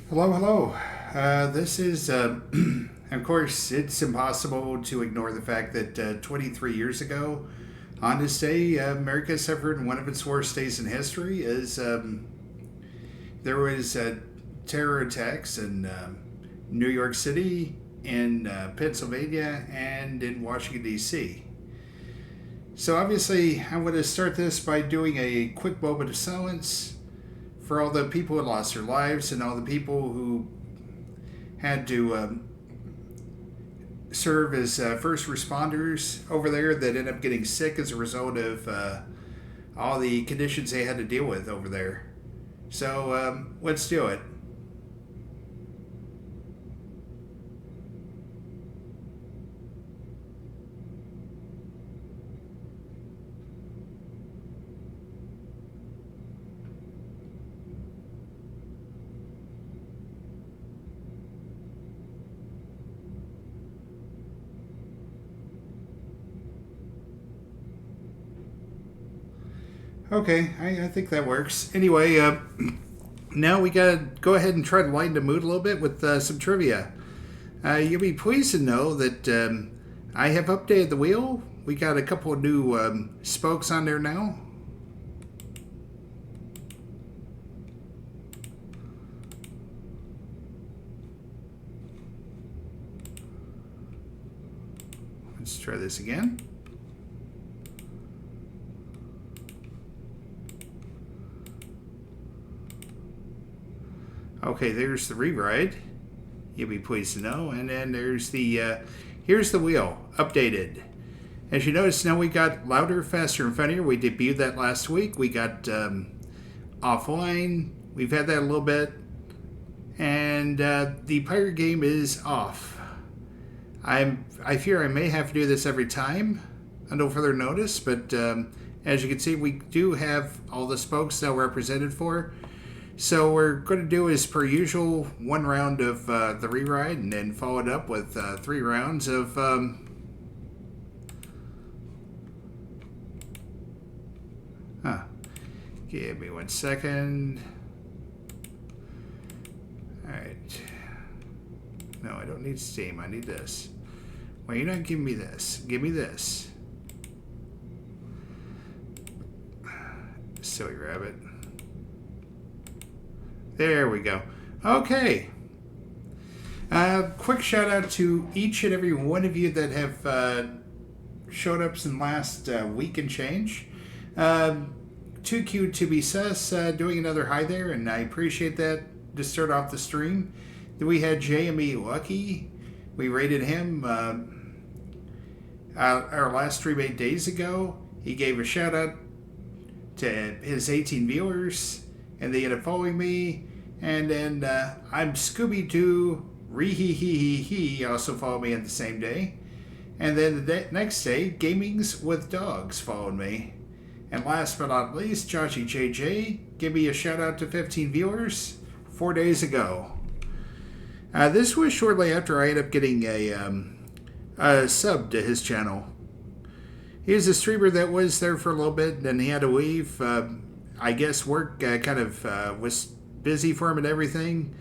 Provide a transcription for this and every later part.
Hello, hello. This is, of course, it's impossible to ignore the fact that 23 years ago, on this day, America suffered one of its worst days in history. As there was terror attacks in New York City, in Pennsylvania, and in Washington, D.C. So obviously, I'm going to start this by doing a quick moment of silence for all the people who lost their lives and all the people who had to serve as first responders over there that ended up getting sick as a result of all the conditions they had to deal with over there. So let's do it. Okay, I think that works. Anyway, now we gotta go ahead and try to lighten the mood a little bit with some trivia. You'll be pleased to know that I have updated the wheel. We got a couple of new spokes on there now. Let's try this again. Okay, there's the rewrite. You'll be pleased to know. And then there's the, here's the wheel, updated. As you notice, now we got louder, faster, and funnier. We debuted that last week. We got offline. We've had that a little bit. And the pirate game is off. I fear I may have to do this every time until further notice. But as you can see, we do have all the spokes that we're represented for. So what we're going to do is, per usual, one round of the rewrite and then follow it up with 3 rounds of Give me 1 second. Alright. No, I don't need Steam. I need this. Well, you're not giving me this. Give me this. Silly rabbit. There we go. Okay. Quick shout out to each and every one of you that have showed up in the last week and change. Too cute to be sus doing another hi there, and I appreciate that to start off the stream. Then we had JME Lucky. We rated him our last stream 8 days ago. He gave a shout out to his 18 viewers, and they ended up following me. And then I'm Scooby-Doo Ree-hee-hee-hee-hee also followed me on the same day. And then the next day, Gamings with Dogs followed me. And last but not least, Joshy JJ gave me a shout out to 15 viewers 4 days ago. This was shortly after I ended up getting a sub to his channel. He was a streamer that was there for a little bit, and then he had to leave. I guess work kind of was busy for him and everything.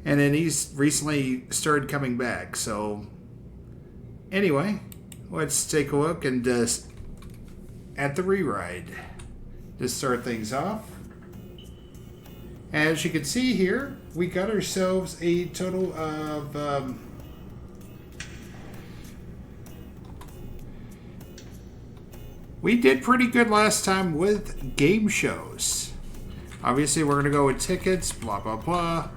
And then he's recently started coming back. So anyway, let's take a look and at the re-ride to start things off. As you can see here, we got ourselves a total of we did pretty good last time with game shows. Obviously, we're going to go with tickets, blah, blah, blah.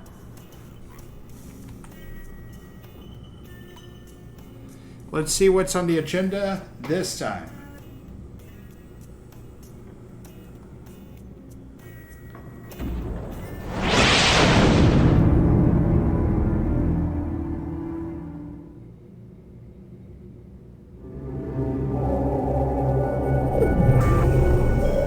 Let's see what's on the agenda this time.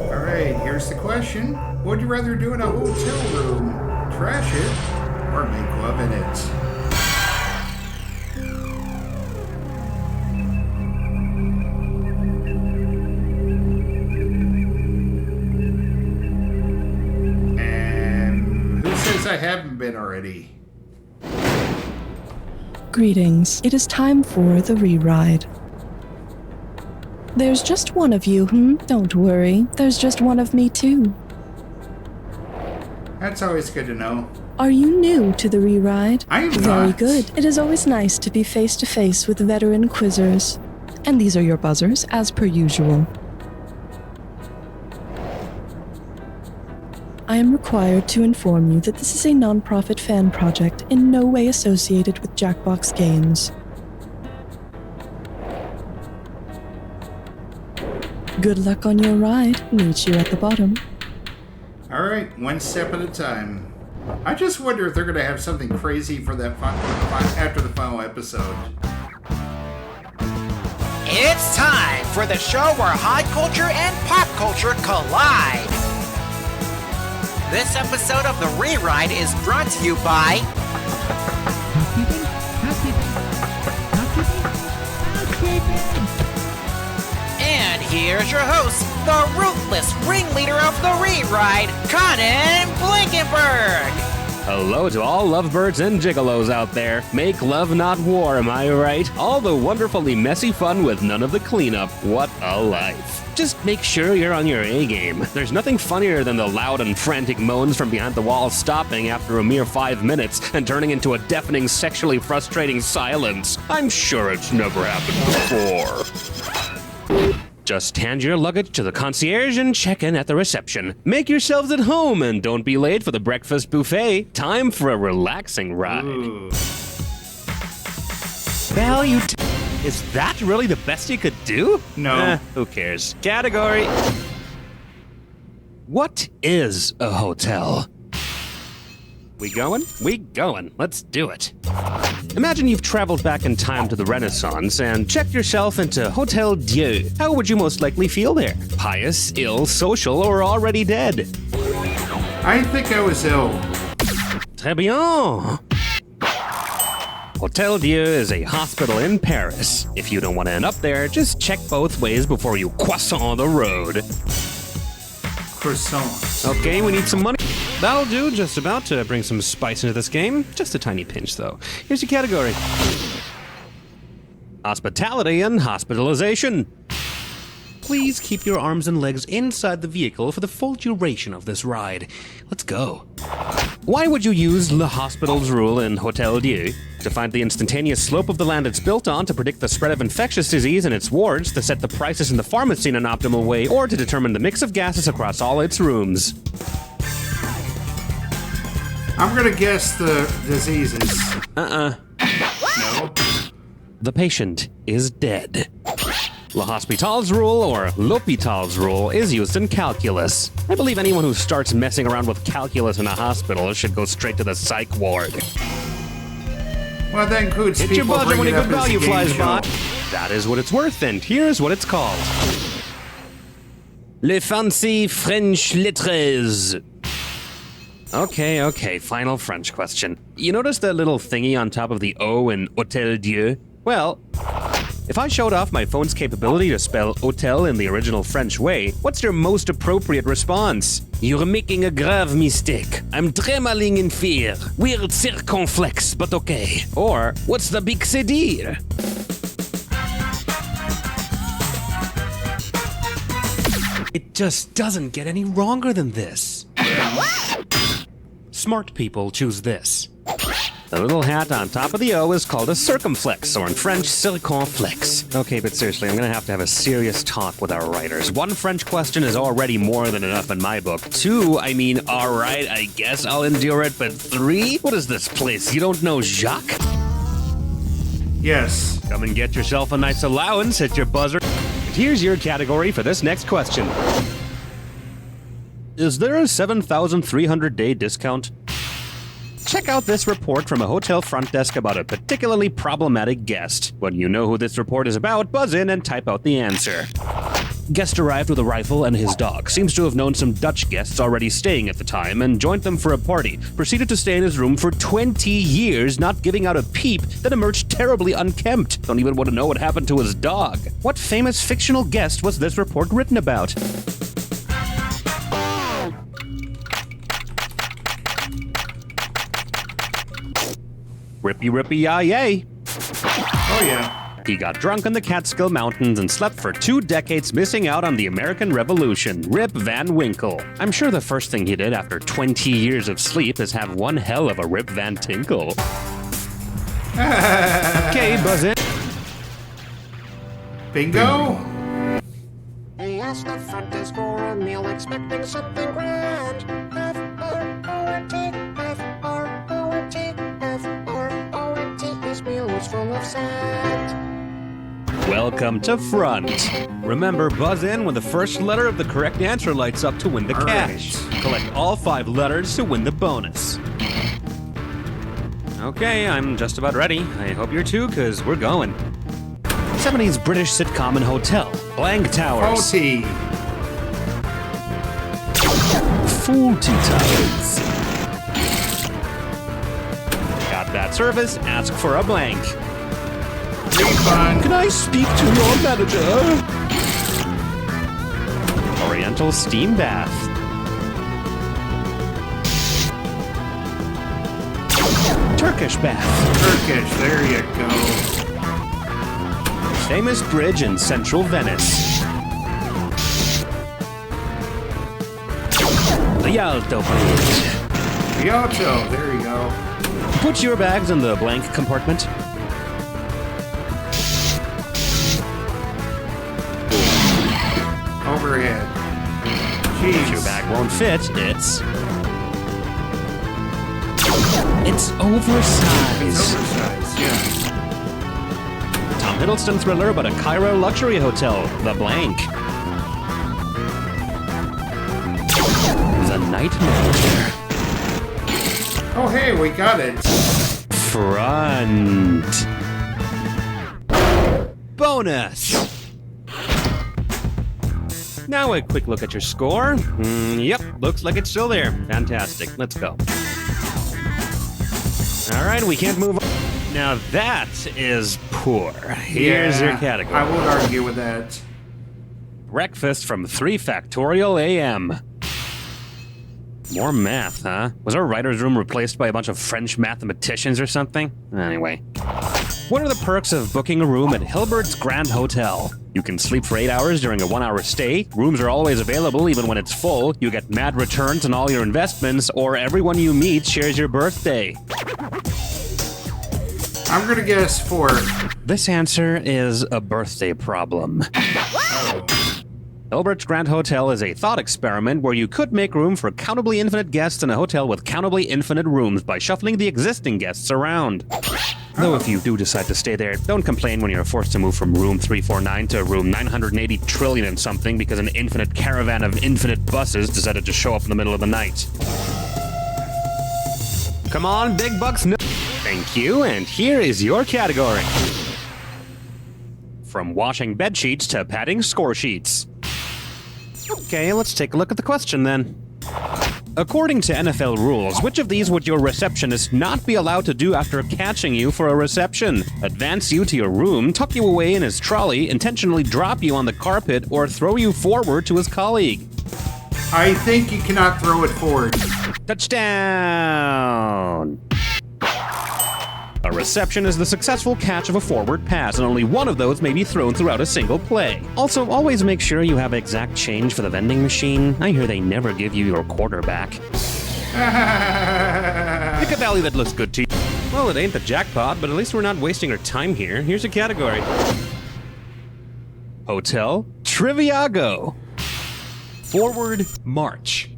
Alright, here's the question. Would you rather do in a hotel room, trash it, or make love in it? I haven't been already. Greetings. It is time for the re-ride. There's just one of you, Don't worry. There's just one of me, too. That's always good to know. Are you new to the re-ride? I am Very not. good. It is always nice to be face-to-face with veteran quizzers. And these are your buzzers, as per usual. I am required to inform you that this is a non-profit fan project in no way associated with Jackbox Games. Good luck on your ride. Meet you at the bottom. Alright, one step at a time. I just wonder if they're going to have something crazy for that after the final episode. It's time for the show where high culture and pop culture collide. This episode of The Re-Ride is brought to you by And here's your host, the ruthless ringleader of The Re-Ride, Conan Blankenberg. Hello to all lovebirds and gigolos out there. Make love, not war, am I right? All the wonderfully messy fun with none of the cleanup. What a life. Just make sure you're on your A-game. There's nothing funnier than the loud and frantic moans from behind the wall stopping after a mere 5 minutes and turning into a deafening, sexually frustrating silence. I'm sure it's never happened before. Just hand your luggage to the concierge and check in at the reception. Make yourselves at home and don't be late for the breakfast buffet. Time for a relaxing ride. Ooh. Is that really the best you could do? No. Who cares? Category. What is a hotel? We going? We going. Let's do it. Imagine you've traveled back in time to the Renaissance and checked yourself into Hotel Dieu. How would you most likely feel there? Pious, ill, social, or already dead? I think I was ill. Très bien. Hotel Dieu is a hospital in Paris. If you don't want to end up there, just check both ways before you croissant the road. Croissant. Okay, we need some money. That'll do, just about to bring some spice into this game. Just a tiny pinch, though. Here's your category. Hospitality and hospitalization. please keep your arms and legs inside the vehicle for the full duration of this ride. Let's go. Why would you use Le Hospital's rule in Hotel Dieu? To find the instantaneous slope of the land it's built on, to predict the spread of infectious disease in its wards, to set the prices in the pharmacy in an optimal way, or to determine the mix of gases across all its rooms. I'm gonna guess the diseases. No. The patient is dead. Le Hospital's rule, or L'Hôpital's rule, is used in calculus. I believe anyone who starts messing around with calculus in a hospital should go straight to the psych ward. Well, that includes Hit your people buzzer when bringing a it good up as a value game flies show. by. That is what it's worth, and here's what it's called. Les fancy French lettres. Okay, final French question. You notice that little thingy on top of the O in Hotel Dieu? Well, if I showed off my phone's capability to spell hotel in the original French way, what's your most appropriate response? You're making a grave mistake. I'm trembling in fear. Weird circumflex, but okay. Or, what's the big c'est dire? It just doesn't get any wronger than this. Smart people choose this. The little hat on top of the O is called a circumflex, or in French, circonflex. Okay, but seriously, I'm gonna have to have a serious talk with our writers. One French question is already more than enough in my book. Two, I mean, alright, I guess I'll endure it, but three? What is this place? You don't know Jacques? Yes. Come and get yourself a nice allowance, hit your buzzer. And here's your category for this next question. Is there a 7,300-day discount? Check out this report from a hotel front desk about a particularly problematic guest. When you know who this report is about, buzz in and type out the answer. Guest arrived with a rifle and his dog. Seems to have known some Dutch guests already staying at the time and joined them for a party. Proceeded to stay in his room for 20 years, not giving out a peep, then emerged terribly unkempt. Don't even want to know what happened to his dog. What famous fictional guest was this report written about? Rippy-yay. Oh, yeah. He got drunk in the Catskill Mountains and slept for 2 decades, missing out on the American Revolution. Rip Van Winkle. I'm sure the first thing he did after 20 years of sleep is have one hell of a Rip Van Tinkle. Okay, buzz in. Bingo? He asked the front desk for a meal, expecting something grand. F-R-O-N-T, F-R-O-N-T, F-R-O-N-T. His meal was full of sand. Welcome to Front. Remember, buzz in when the first letter of the correct answer lights up to win the All cash. right. Collect all 5 letters to win the bonus. Okay, I'm just about ready. I hope you're too, because we're going. 70s British sitcom and hotel. Blank Towers. Faulty. Faulty Towers. Got that service? Ask for a blank. Refund. Can I speak to your manager? Oriental Steam Bath. Turkish Bath. Turkish. There you go. Famous bridge in central Venice. The Rialto Bridge. Rialto. There you go. Put your bags in the blank compartment. Overhead. If Jeez. your bag won't fit, it's oversized. Oversized, yeah. Tom Hiddleston thriller about a Cairo luxury hotel, The Blank. The Night Manager. Oh, hey, we got it. Front. Bonus. Now a quick look at your score. Yep, looks like it's still there. Fantastic. Let's go. All right, we can't move on. Now that is poor. Here's your Yeah, category. I won't argue with that. Breakfast from 3 Factorial AM. More math, huh? Was our writer's room replaced by a bunch of French mathematicians or something? Anyway. What are the perks of booking a room at Hilbert's Grand Hotel? You can sleep for 8 hours during a 1-hour stay. Rooms are always available even when it's full. You get mad returns on all your investments, or everyone you meet shares your birthday. I'm gonna guess 4. This answer is a birthday problem. Oh. Hilbert's Grand Hotel is a thought experiment where you could make room for countably infinite guests in a hotel with countably infinite rooms by shuffling the existing guests around. Though if you do decide to stay there, don't complain when you're forced to move from room 349 to room 980 trillion and something because an infinite caravan of infinite buses decided to show up in the middle of the night. Come on, big bucks. No. Thank you, and here is your category. From washing bed sheets to padding score sheets. Okay, let's take a look at the question then. According to NFL rules, which of these would your receptionist not be allowed to do after catching you for a reception? Advance you to your room, tuck you away in his trolley, intentionally drop you on the carpet, or throw you forward to his colleague? I think you cannot throw it forward. Touchdown! A reception is the successful catch of a forward pass, and only one of those may be thrown throughout a single play. Also, always make sure you have exact change for the vending machine. I hear they never give you your quarter back. Pick a value that looks good to you. Well, it ain't the jackpot, but at least we're not wasting our time here. Here's a category. Hotel Triviago. Forward march.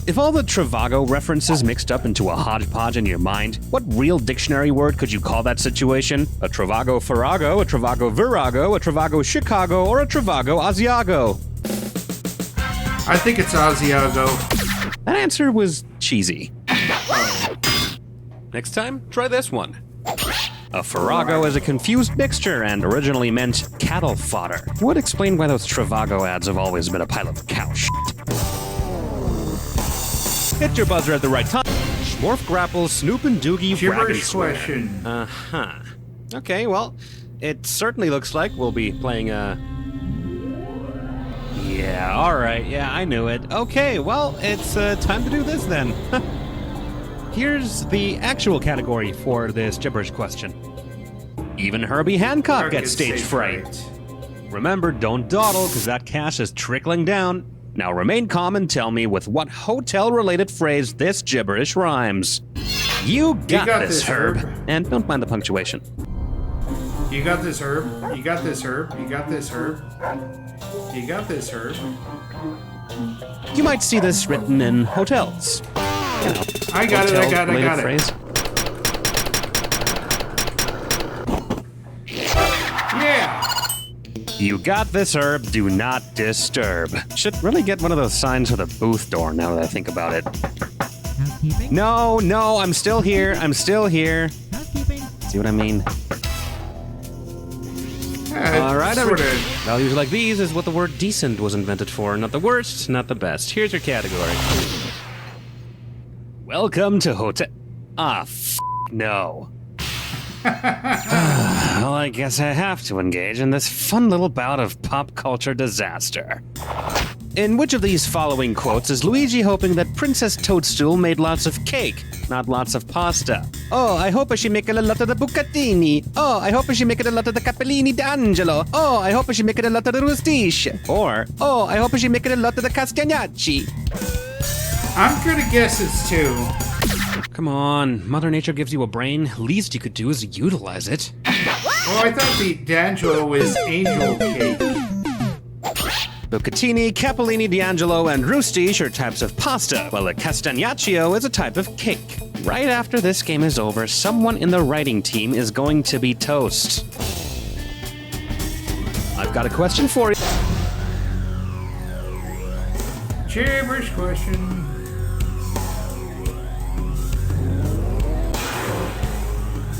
If all the Trivago references mixed up into a hodgepodge in your mind, what real dictionary word could you call that situation? A Trivago Farrago, a Trivago Virago, a Trivago Chicago, or a Trivago Asiago? I think it's Asiago. That answer was cheesy. Next time, try this one. A Farrago is a confused mixture and originally meant cattle fodder. Would explain why those Trivago ads have always been a pile of cow shit. Hit your buzzer at the right time. Schmorf grapple, Snoop and Doogie, brag and Gibberish swear. question. Uh-huh. Okay, well, it certainly looks like we'll be playing Yeah, alright, yeah, I knew it. Okay, well, it's time to do this then. Here's the actual category for this gibberish question. Even Herbie Hancock gets stage fright. Remember, don't dawdle, because that cash is trickling down. Now remain calm and tell me with what hotel-related phrase this gibberish rhymes. You got this, Herb. And don't mind the punctuation. You got this, Herb. You got this, Herb. You got this, Herb. You got this, Herb. You might see this written in hotels. You know, I got it, I got it, I got phrase. it. Yeah! You got this, Herb. Do not disturb. Should really get one of those signs with a booth door now that I think about it. Housekeeping? No, I'm still here. I'm still here. Housekeeping? See what I mean? All right, sort of. values like these is what the word decent was invented for. Not the worst, not the best. Here's your category. Welcome to hotel... no. Well, I guess I have to engage in this fun little bout of pop culture disaster. In which of these following quotes is Luigi hoping that Princess Toadstool made lots of cake, not lots of pasta? Oh, I hope she make a lot of the bucatini. Oh, I hope she make a lot of the capellini d'angelo. Oh, I hope she make a lot of the rustiche. Or, oh, I hope she make a lot of the castagnacci. I'm gonna guess it's 2. Come on, Mother Nature gives you a brain. Least you could do is utilize it. Oh, I thought the D'Angelo was angel cake. Bucatini, capellini d'angelo, and rustiche are types of pasta, while a castagnaccio is a type of cake. Right after this game is over, someone in the writing team is going to be toast. I've got a question for you. Gibberish question.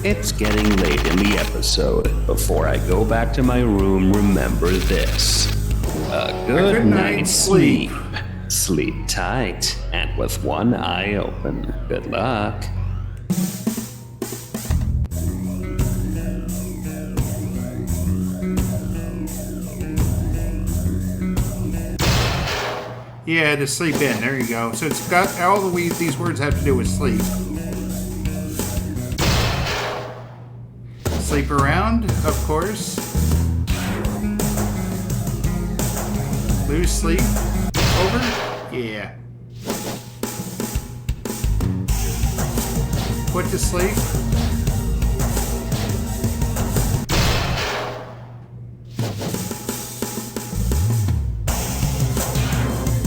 It's getting late in the episode. Before I go back to my room, remember this. A good night's sleep. Sleep tight and with one eye open. Good luck. Yeah, to sleep in. There you go. So it's got all these words have to do with sleep. Sleep around, of course. Lose sleep. Over? Yeah. Put to sleep.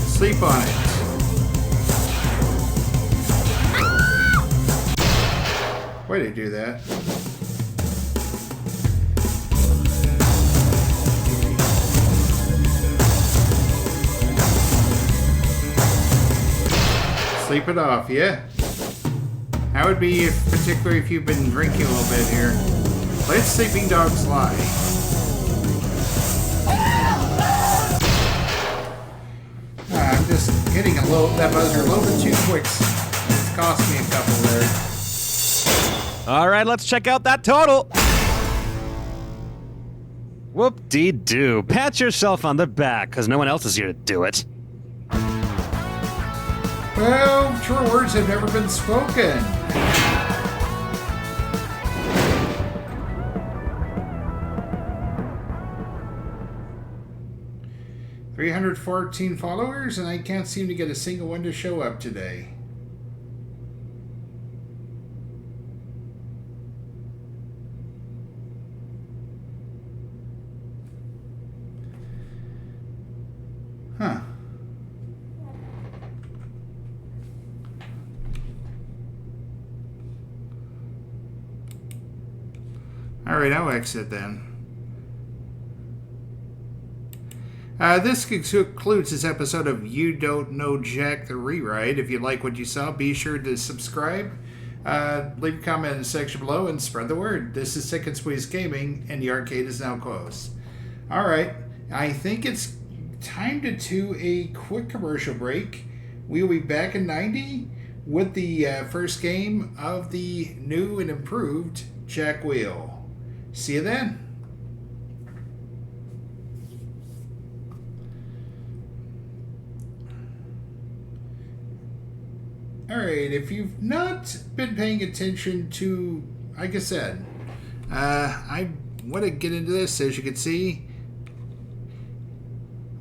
Sleep on it. Why did I do that? Sleep it off, yeah? That would be particularly if you've been drinking a little bit here. Let sleeping dogs lie. I'm just hitting that buzzer a little bit too quick. It's cost me a couple there. All right, let's check out that total. Whoop-dee-doo. Pat yourself on the back, because no one else is here to do it. Well, true words have never been spoken. $314 followers, and I can't seem to get a single one to show up today. Huh. Alright, I'll exit then. This concludes this episode of You Don't Know Jack the Rewrite. If you like what you saw, be sure to subscribe, leave a comment in the section below, and spread the word. This is Sick and Squeeze Gaming, and the arcade is now closed. Alright, I think it's time to do a quick commercial break. We will be back in 90 with the first game of the new and improved Jack Wheel. See you then. Alright, if you've not been paying attention to, like I said, I want to get into this. As you can see,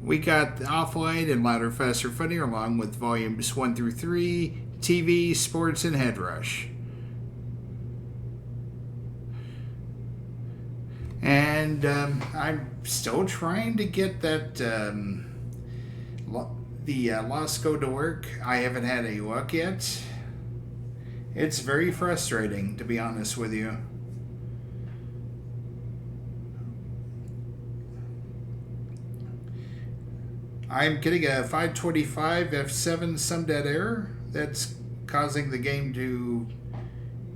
we got Off-White and Louder, Faster, Funnier, along with volumes 1 through 3, TV, Sports, and Head Rush. And I'm still trying to get that the Lost Code to work. I haven't had any luck yet. It's very frustrating, to be honest with you. I'm getting a 525 F7 some dead error that's causing the game to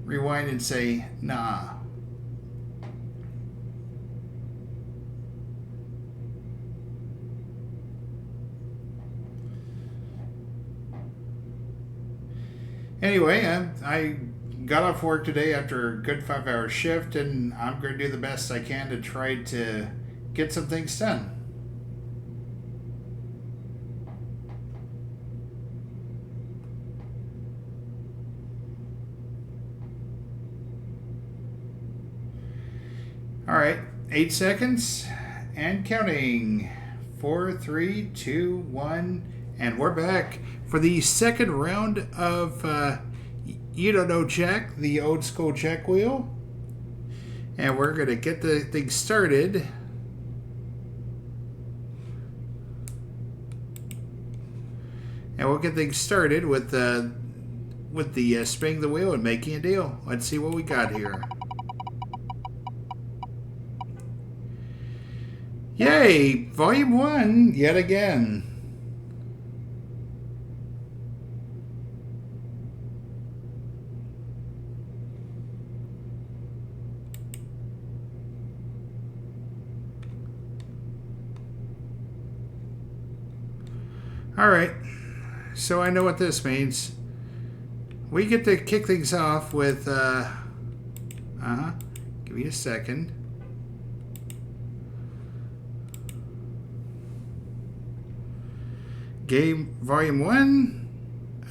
rewind and say, nah. Anyway, I got off work today after a good 5-hour shift, and I'm going to do the best I can to try to get some things done. All right, 8 seconds and counting. 4, 3, 2, 1, and we're back for the second round of You Don't Know Jack, the old school Jack Wheel. And we're going to get the thing started. And we'll get things started with the spinning the wheel and making a deal. Let's see what we got here. Yay! Volume 1, yet again. Alright, so I know what this means. We get to kick things off with, give me a second. Game Volume 1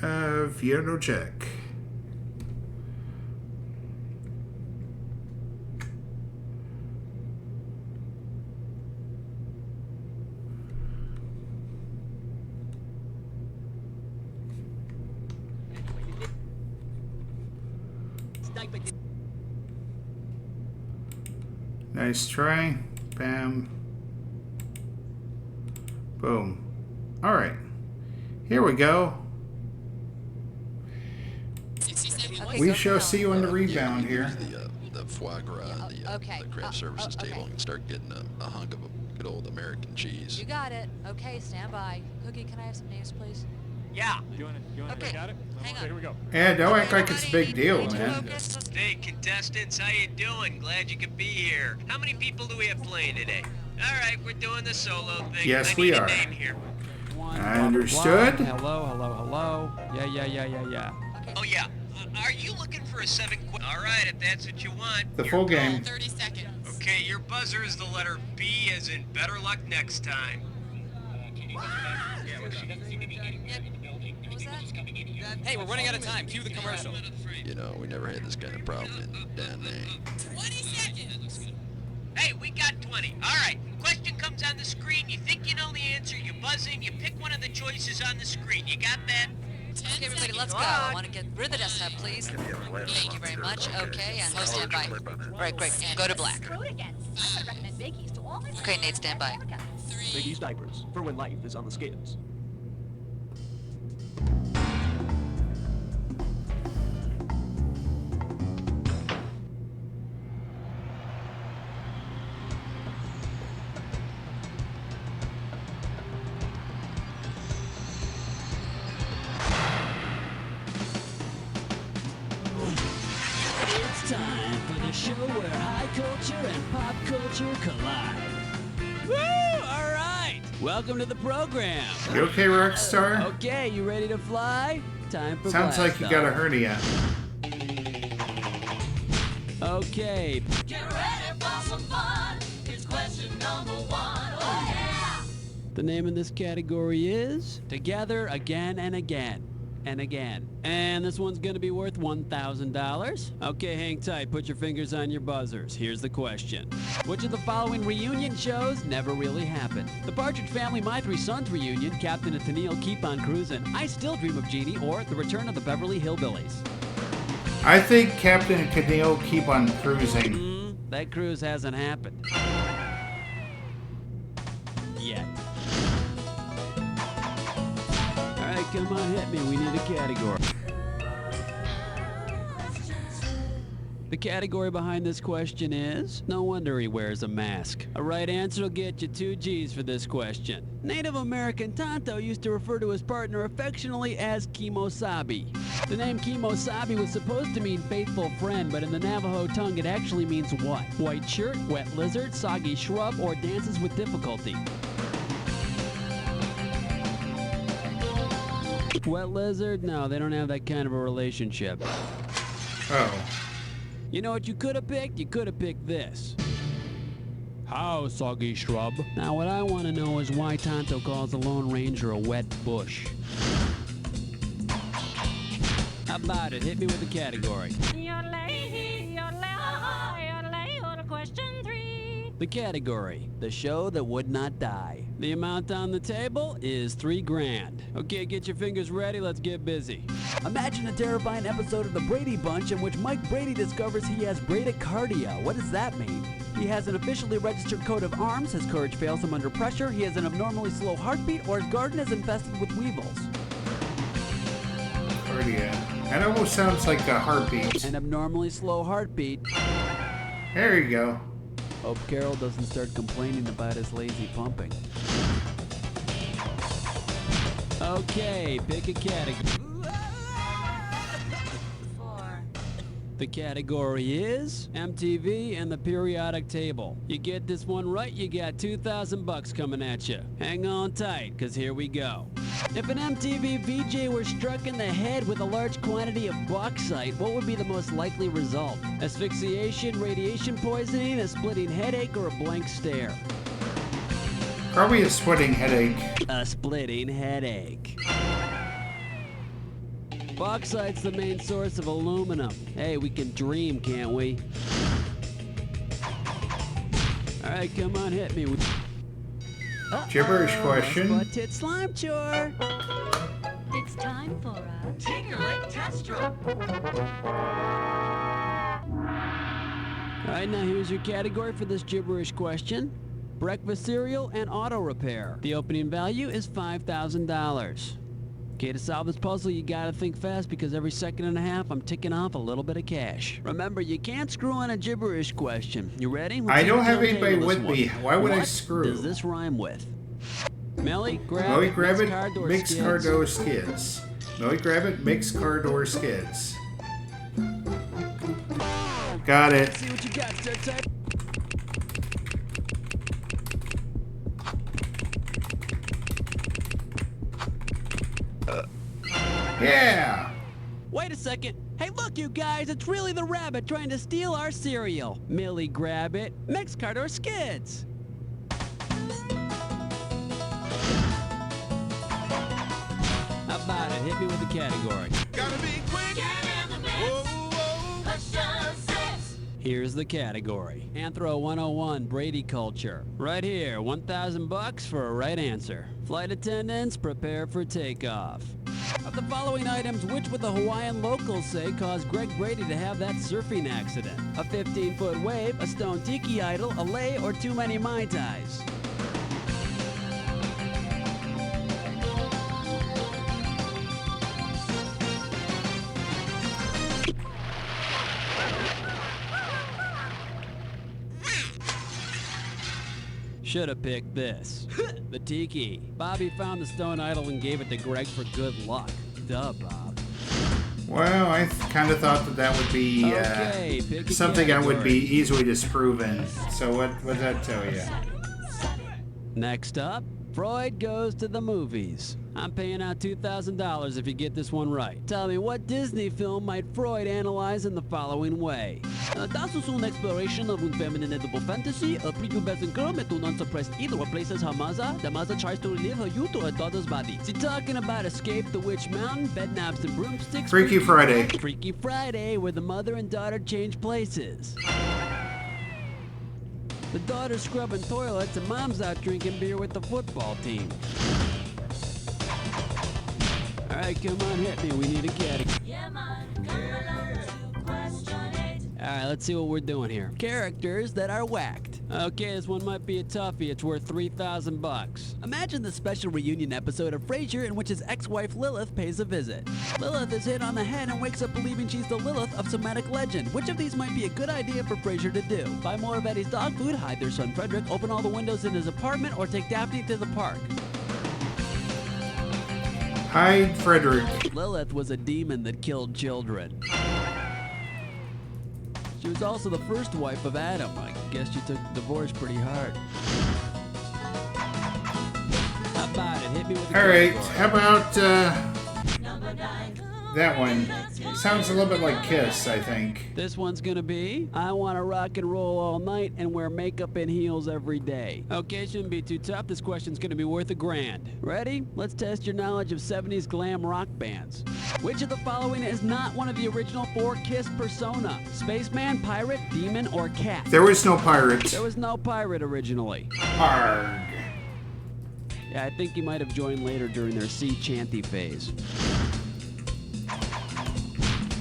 of You Don't Know Jack. Nice try. Bam. Boom. All right. Here we go. Okay, We go shall now. see you on the rebound here. The foie gras, okay. the craft services okay. table, and start getting a hunk of a good old American cheese. You got it. Okay, stand by. Cookie, can I have some names, please? Yeah. You want to Okay. got it? Hang Okay, on. here we go. Yeah, don't act like it's a big deal, man. Hey, contestants, how you doing? Glad you could be here. How many people do we have playing today? All right, we're doing the solo thing. Yes, I we need are. a name here. I understood. Hello. Yeah. Oh, yeah. Are you looking for a 7 All right, if that's what you want. The full game. 30 seconds. Okay, your buzzer is the letter B, as in better luck next time. Hey, we're running out of time. Cue the commercial. You know, we never had this kind of problem in Da Nang. 20 seconds. Hey, we got 20. All right. Question comes on the screen. You think you know the answer. You buzz in. You pick one of the choices on the screen. You got that? Okay, everybody, let's go. I want to get rid of the desktop, please. Thank you very much. Okay, and host stand by. Right, quick. Go to black. Okay, Nate, stand by. Biggie's diapers for when life is on the skids. It's time for the show where high culture and pop culture collide. Woo! All right. Welcome to the program. You okay, Rockstar? Okay, you ready to fly? Time for Sounds like you blast got a off. hernia. Okay. Get ready for some fun. It's question number 1. Oh yeah! The name of this category is Together Again and Again and Again. And this one's gonna be worth $1,000. Okay, hang tight. Put your fingers on your buzzers. Here's the question. Which of the following reunion shows never really happened? The Partridge Family My Three Sons reunion, Captain and Tennille Keep on Cruising, I Still Dream of Jeannie, or The Return of the Beverly Hillbillies? I think Captain and Cadeo keep on cruising. That cruise hasn't happened. Yet. Alright, come on, hit me. We need a category. The category behind this question is, no wonder he wears a mask. A right answer will get you 2 G's for this question. Native American Tonto used to refer to his partner affectionately as Kimosabi. The name Kimosabi was supposed to mean faithful friend, but in the Navajo tongue it actually means what? White shirt, wet lizard, soggy shrub, or dances with difficulty? Wet lizard? No, they don't have that kind of a relationship. Oh. You know what you could have picked? You could have picked this. How, soggy shrub? Now what I want to know is why Tonto calls the Lone Ranger a wet bush. How about it? Hit me with the category. Question 3. The category, the show that would not die. The amount on the table is $3,000. Okay, get your fingers ready, let's get busy. Imagine a terrifying episode of The Brady Bunch in which Mike Brady discovers he has bradycardia. What does that mean? He has an officially registered coat of arms, his courage fails him under pressure, he has an abnormally slow heartbeat, or his garden is infested with weevils. Cardia. That almost sounds like a heartbeat. An abnormally slow heartbeat. There you go. Hope Carol doesn't start complaining about his lazy pumping. Okay, pick a category. 4. The category is MTV and the periodic table. You get this one right, you got $2,000 coming at you. Hang on tight, cause here we go. If an MTV VJ were struck in the head with a large quantity of bauxite, what would be the most likely result? Asphyxiation, radiation poisoning, a splitting headache, or a blank stare? Probably a splitting headache. A splitting headache. Bauxite's the main source of aluminum. Hey, we can dream, can't we? Alright, come on, hit me. Gibberish question. Butt tit slime chore. It's time for a Tinker Link test drill. Alright, now here's your category for this gibberish question. Breakfast cereal and auto repair. The opening value is $5,000. Okay, to solve this puzzle, you gotta think fast because every second and a half, I'm ticking off a little bit of cash. Remember, you can't screw on a gibberish question. You ready? I don't have anybody with me. Why would I screw? What does this rhyme with? Millie, grab Millie, it, grab mix it, car door mix skids. car door skids. Millie, grab it, mix car door skids. Got it. See what you got, sir, type. Yeah! Wait a second. Hey, look, you guys, it's really the rabbit trying to steal our cereal. Millie, grab it. Mix car door skids. How about it? Hit me with the category. Gotta be quick. Get in the mix. Whoa, whoa. Question 6. Here's the category. Anthro 101 Brady culture. Right here, $1,000 for a right answer. Flight attendants, prepare for takeoff. Of the following items, which would the Hawaiian locals say caused Greg Brady to have that surfing accident? A 15-foot wave, a stone tiki idol, a lei, or too many Mai Tais? Should have picked this. The tiki. Bobby found the stone idol and gave it to Greg for good luck. Duh, Bob. Well, I kind of thought that would be Okay, pick a something I would be category. easily disproven. So what does that tell you? Next up, Freud goes to the movies. I'm paying out $2,000 if you get this one right. Tell me, what Disney film might Freud analyze in the following way? Das ist eine exploration of feminine edible fantasy. A prepubescent girl met an unsuppressed eel replaces her mother. The mother tries to relive her youth to her daughter's body. Is he talking about Escape the Witch Mountain, Bedknobs and Broomsticks? Freaky Friday. Freaky Friday, where the mother and daughter change places. The daughter's scrubbing toilets and mom's out drinking beer with the football team. All right, come on, hit me. We need a category. Yeah, man. Come along to question 8. All right, let's see what we're doing here. Characters that are whacked. Okay, this one might be a toughie. It's worth $3,000. Imagine the special reunion episode of Frasier in which his ex-wife Lilith pays a visit. Lilith is hit on the head and wakes up believing she's the Lilith of Semitic legend. Which of these might be a good idea for Frasier to do? Buy more of Eddie's dog food, hide their son Frederick, open all the windows in his apartment, or take Daphne to the park? Hide Frederick. Lilith was a demon that killed children. She was also the first wife of Adam. I guess she took the divorce pretty hard. How about it? Hit me with the All right, category. how about Number 9. that one? Sounds a little bit like Kiss, I think. This one's gonna be, I wanna rock and roll all night and wear makeup and heels every day. Okay, shouldn't be too tough. This question's gonna be worth $1,000. Ready? Let's test your knowledge of 70s glam rock bands. Which of the following is not one of the original 4 Kiss persona? Spaceman, pirate, demon, or cat? There was no pirate. There was no pirate originally. Arg. Yeah, I think he might have joined later during their sea chanty phase.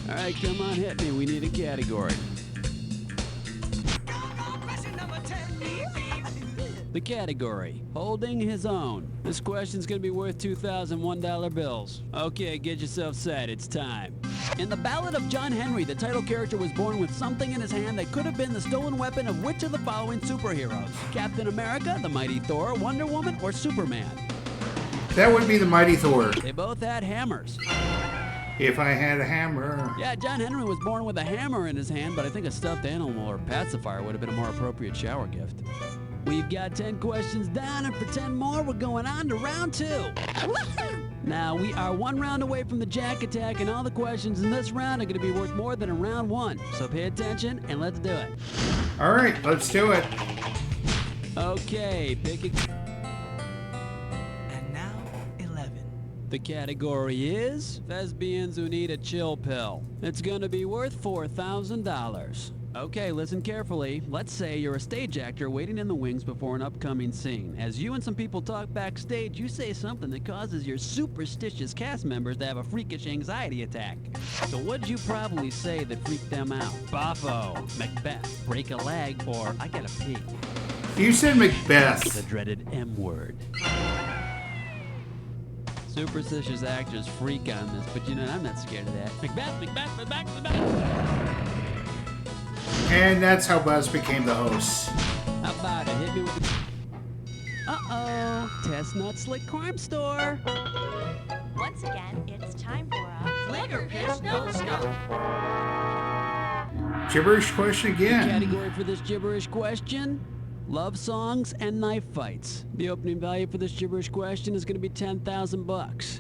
All right, come on, hit me. We need a category. The category, holding his own. This question's gonna be worth $2,001 bills. Okay, get yourself set, it's time. In the Ballad of John Henry, the title character was born with something in his hand that could have been the stolen weapon of which of the following superheroes? Captain America, the Mighty Thor, Wonder Woman, or Superman? That would be the Mighty Thor. They both had hammers. If I had a hammer. Yeah, John Henry was born with a hammer in his hand, but I think a stuffed animal or pacifier would have been a more appropriate shower gift. We've got 10 questions down, and for 10 more, we're going on to round 2. Now, we are 1 round away from the Jack Attack, and all the questions in this round are going to be worth more than in round 1. So pay attention, and let's do it. All right, let's do it. Okay, pick a... And now, 11. The category is Thespians Who Need a Chill Pill. It's going to be worth $4,000. Okay, listen carefully. Let's say you're a stage actor waiting in the wings before an upcoming scene. As you and some people talk backstage, you say something that causes your superstitious cast members to have a freakish anxiety attack. So what'd you probably say that freaked them out? Boffo, Macbeth, break a leg, or I gotta pee. You said Macbeth. The dreaded M word. Superstitious actors freak on this, but you know, I'm not scared of that. Macbeth, Macbeth, Macbeth, Macbeth. And that's how Buzz became the host. How about it? Hit me with the... Uh-oh. Chestnut Slick Crime Store. Once again, it's time for a Flicker Pitch No Scope. Gibberish question again. The category for this gibberish question: love songs and knife fights. The opening value for this gibberish question is going to be $10,000.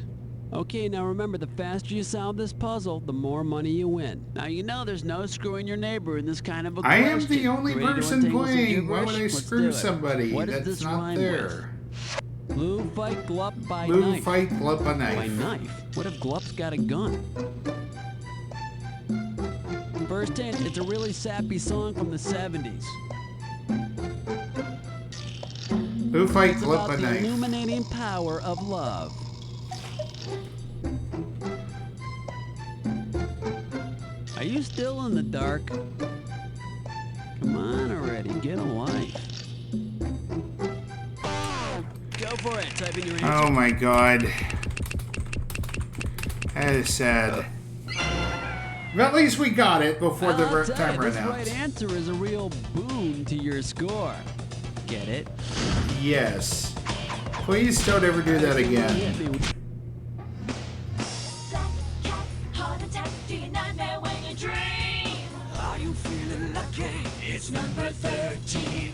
Okay, now remember, the faster you solve this puzzle, the more money you win. Now you know there's no screwing your neighbor in this kind of a I question. am the only Ready to person untangle some playing. Why gibberish? would I Let's screw do it. somebody What does that's this not rhyme there? With? Blue fight Glup by Blue knife. fight Glup by knife. By knife? What if Glup's got a gun? First hint, it's a really sappy song from the 70s. Blue fight It's Glup about by the knife. illuminating power of love. Are you still in the dark? Come on already, get a life. Go for it, type in your answer. Oh my god. That is sad. But at least we got it before the I'll tell time you, ran this out. right answer is a real boon to your score. Get it? Yes. Please don't ever do that again. Heart attack, do you nightmare when you dream? Are you feeling lucky? It's number 13.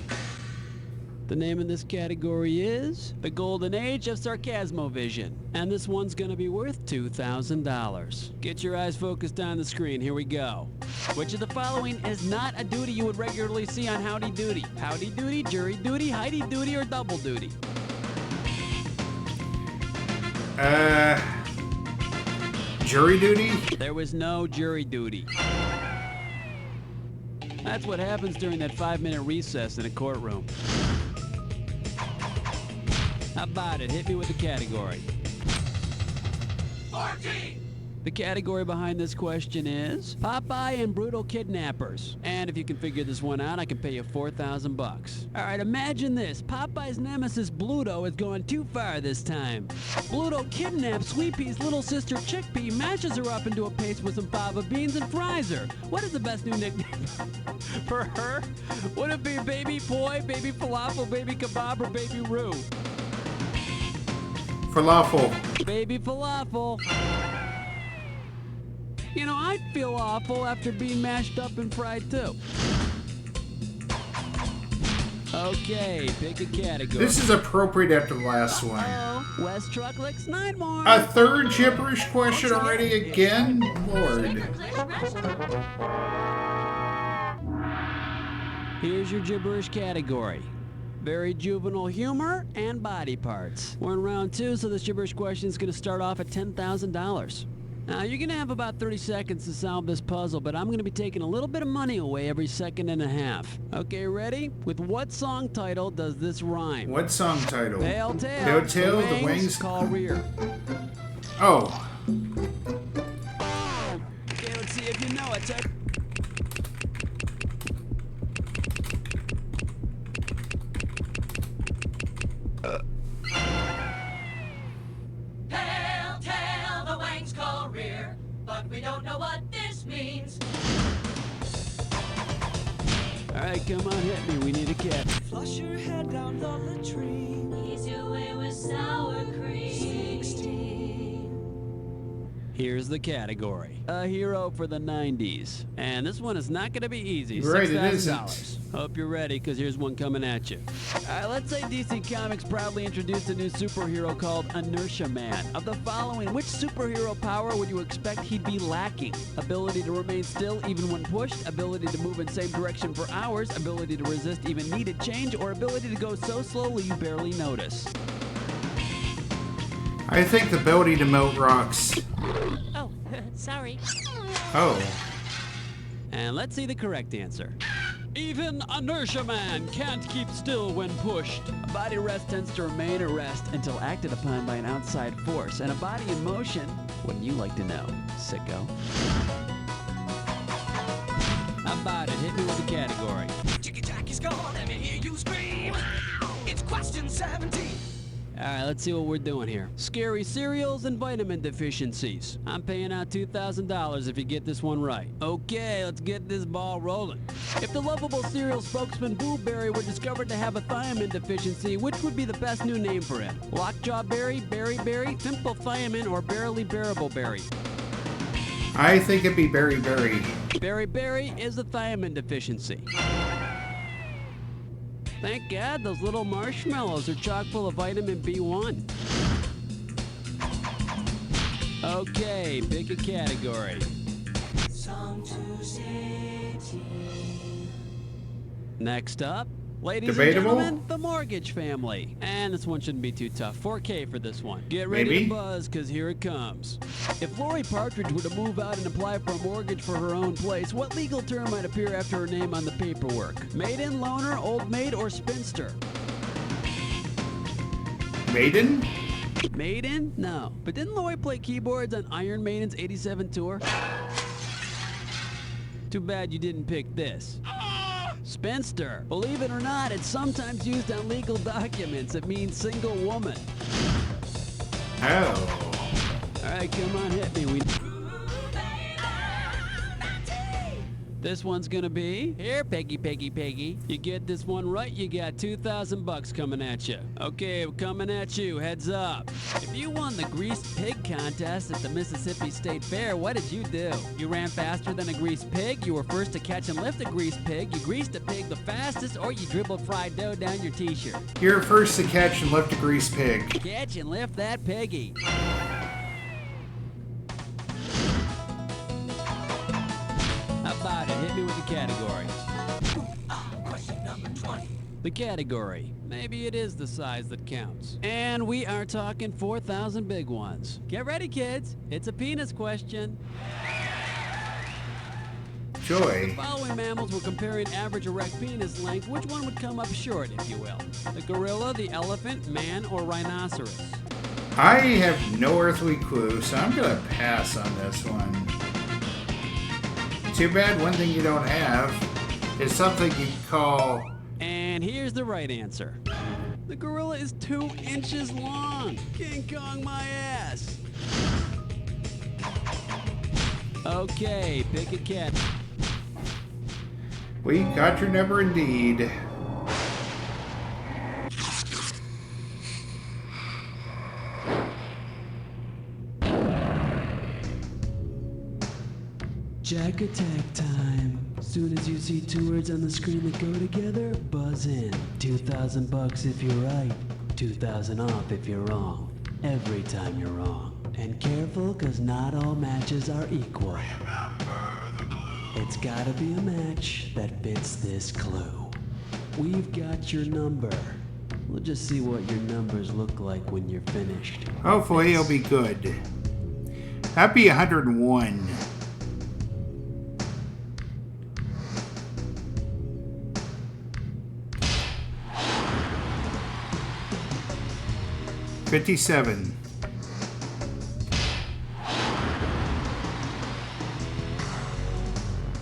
The name in this category is The Golden Age of Sarcasmovision. And this one's gonna be worth $2,000. Get your eyes focused on the screen, here we go. Which of the following is not a duty you would regularly see on Howdy Doody? Howdy Doody, Jury Duty, Heidi Duty, or Double Duty? Jury duty? There was no jury duty. That's what happens during that 5-minute recess in a courtroom. How about it? Hit me with the category. 14. The category behind this question is Popeye and Brutal Kidnappers. And if you can figure this one out, I can pay you $4,000. All right, imagine this. Popeye's nemesis Bluto has gone too far this time. Bluto kidnaps Sweet Pea's little sister Chickpea, mashes her up into a paste with some fava beans, and fries her. What is the best new nickname for her? Would it be Baby Poi, Baby Falafel, Baby Kebab, or Baby Roo? Falafel. Baby Falafel. You know, I'd feel awful after being mashed up and fried too. Okay, pick a category. This is appropriate after the last one. West Truck licks 9 more. A third gibberish question already again? Lord. Here's your gibberish category. Very juvenile humor and body parts. We're in round 2, so this gibberish question is going to start off at $10,000. Now, you're going to have about 30 seconds to solve this puzzle, but I'm going to be taking a little bit of money away every second and a half. Okay, ready? With what song title does this rhyme? What song title? Pale Tail. Pale Tail, the Wings. Call rear. Oh. Okay, let's see if you know it. Check. Pale tail, the wings call rear, but we don't know what this means. All right, come on, hit me. We need a cat. Flush your head down the latrine. Ease your way with sour cream. 16. Here's the category. A hero for the 90s. And this one is not going to be easy. Right, it $6,000. isn't. Hope you're ready, because here's one coming at you. All right, let's say DC Comics proudly introduced a new superhero called Inertia Man. Of the following, which superhero power would you expect he'd be lacking? Ability to remain still even when pushed, ability to move in same direction for hours, ability to resist even needed change, or ability to go so slowly you barely notice? I think the ability to melt rocks. Oh, sorry. Oh. And let's see the correct answer. Even inertia man can't keep still when pushed. A body rest tends to remain at rest until acted upon by an outside force. And a body in motion, wouldn't you like to know, sicko? How about it? Hit me with the category. Chicky Jack is gone, let me hear you scream. It's question 17. All right, let's see what we're doing here. Scary cereals and vitamin deficiencies. I'm paying out $2,000 if you get this one right. Okay, let's get this ball rolling. If the lovable cereal spokesman Blueberry were discovered to have a thiamine deficiency, which would be the best new name for it? Lockjaw berry, berry berry, simple thiamine, or barely bearable berry? I think it'd be Berry Berry. Berry berry is a thiamine deficiency. Thank God those little marshmallows are chock full of vitamin B1. Okay, pick a category. Song to City. Next up, ladies Debatable? and gentlemen, the Mortgage Family. And this one shouldn't be too tough. 4K for this one. Get ready Maybe? to buzz, because here it comes. If Lori Partridge were to move out and apply for a mortgage for her own place, what legal term might appear after her name on the paperwork? Maiden, loner, old maid, or spinster? Maiden? Maiden? No. But didn't Lori play keyboards on Iron Maiden's 87 tour? Too bad you didn't pick this. Spinster. Believe it or not, it's sometimes used on legal documents. It means single woman. Oh. All right, come on, hit me. This one's gonna be here, Peggy, Peggy, Peggy. You get this one right, you got $2,000 coming at you. Okay, we're coming at you. Heads up. If you won the greased pig contest at the Mississippi State Fair, what did you do? You ran faster than a greased pig. You were first to catch and lift a greased pig. You greased a pig the fastest, or you dribbled fried dough down your T-shirt. You're first to catch and lift a grease pig. Catch and lift that piggy. How about it? Hit me with the category. Question number 20. The category. Maybe it is the size that counts. And we are talking 4,000 big ones. Get ready, kids. It's a penis question. Joy. The following mammals were comparing average erect penis length. Which one would come up short, if you will? The gorilla, the elephant, man, or rhinoceros? I have no earthly clue, so I'm gonna pass on this one. Too bad one thing you don't have is something you call... And here's the right answer. The gorilla is 2 inches long. King Kong my ass. Okay, pick a cat. We got your number indeed. Jack attack time. Soon as you see 2 words on the screen that go together, buzz in. $2,000 if you're right, 2,000 off if you're wrong. Every time you're wrong. And careful, cause not all matches are equal. It's gotta be a match that fits this clue. We've got your number. We'll just see what your numbers look like when you're finished. Hopefully it'll be good. Happy 101. $57.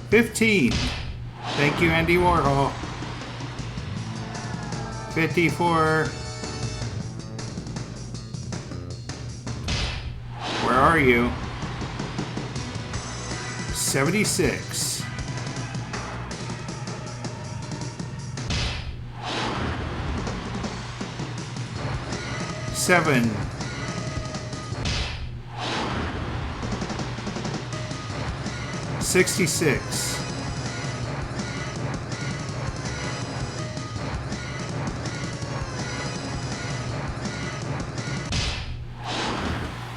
$15. Thank you, Andy Warhol. 54. Where are you? 76. 7. 66. 66.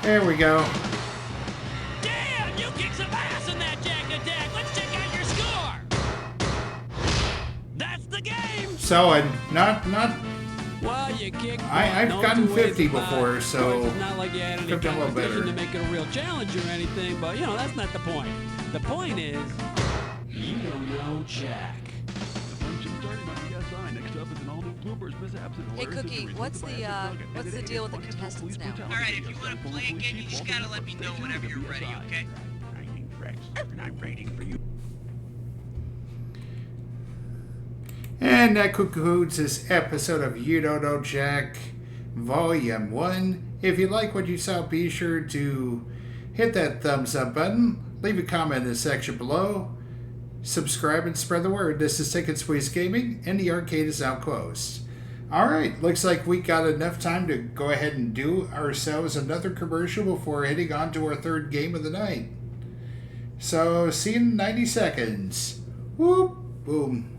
There we go. Damn, you kicked some ass in that Jack attack. Let's check out your score. That's the game. So not. Well, you kicked. I've gotten 50 before, so it's not like you had any could be a little competition better. to make it a real challenge or anything. But you know that's not the point. The point is, Jack. Hey, Cookie, what's the deal with the contestants now? All right, if you want to play again, you just gotta let me know whenever you're ready, okay? I'm waiting for you. And that concludes this episode of You Don't Know Jack, Volume 1. If you like what you saw, be sure to hit that thumbs up button, leave a comment in the section below, subscribe and spread the word. This is Ticket Squeeze Gaming, and the arcade is now closed. Alright, looks like we got enough time to go ahead and do ourselves another commercial before heading on to our third game of the night. So, see you in 90 seconds. Whoop, boom.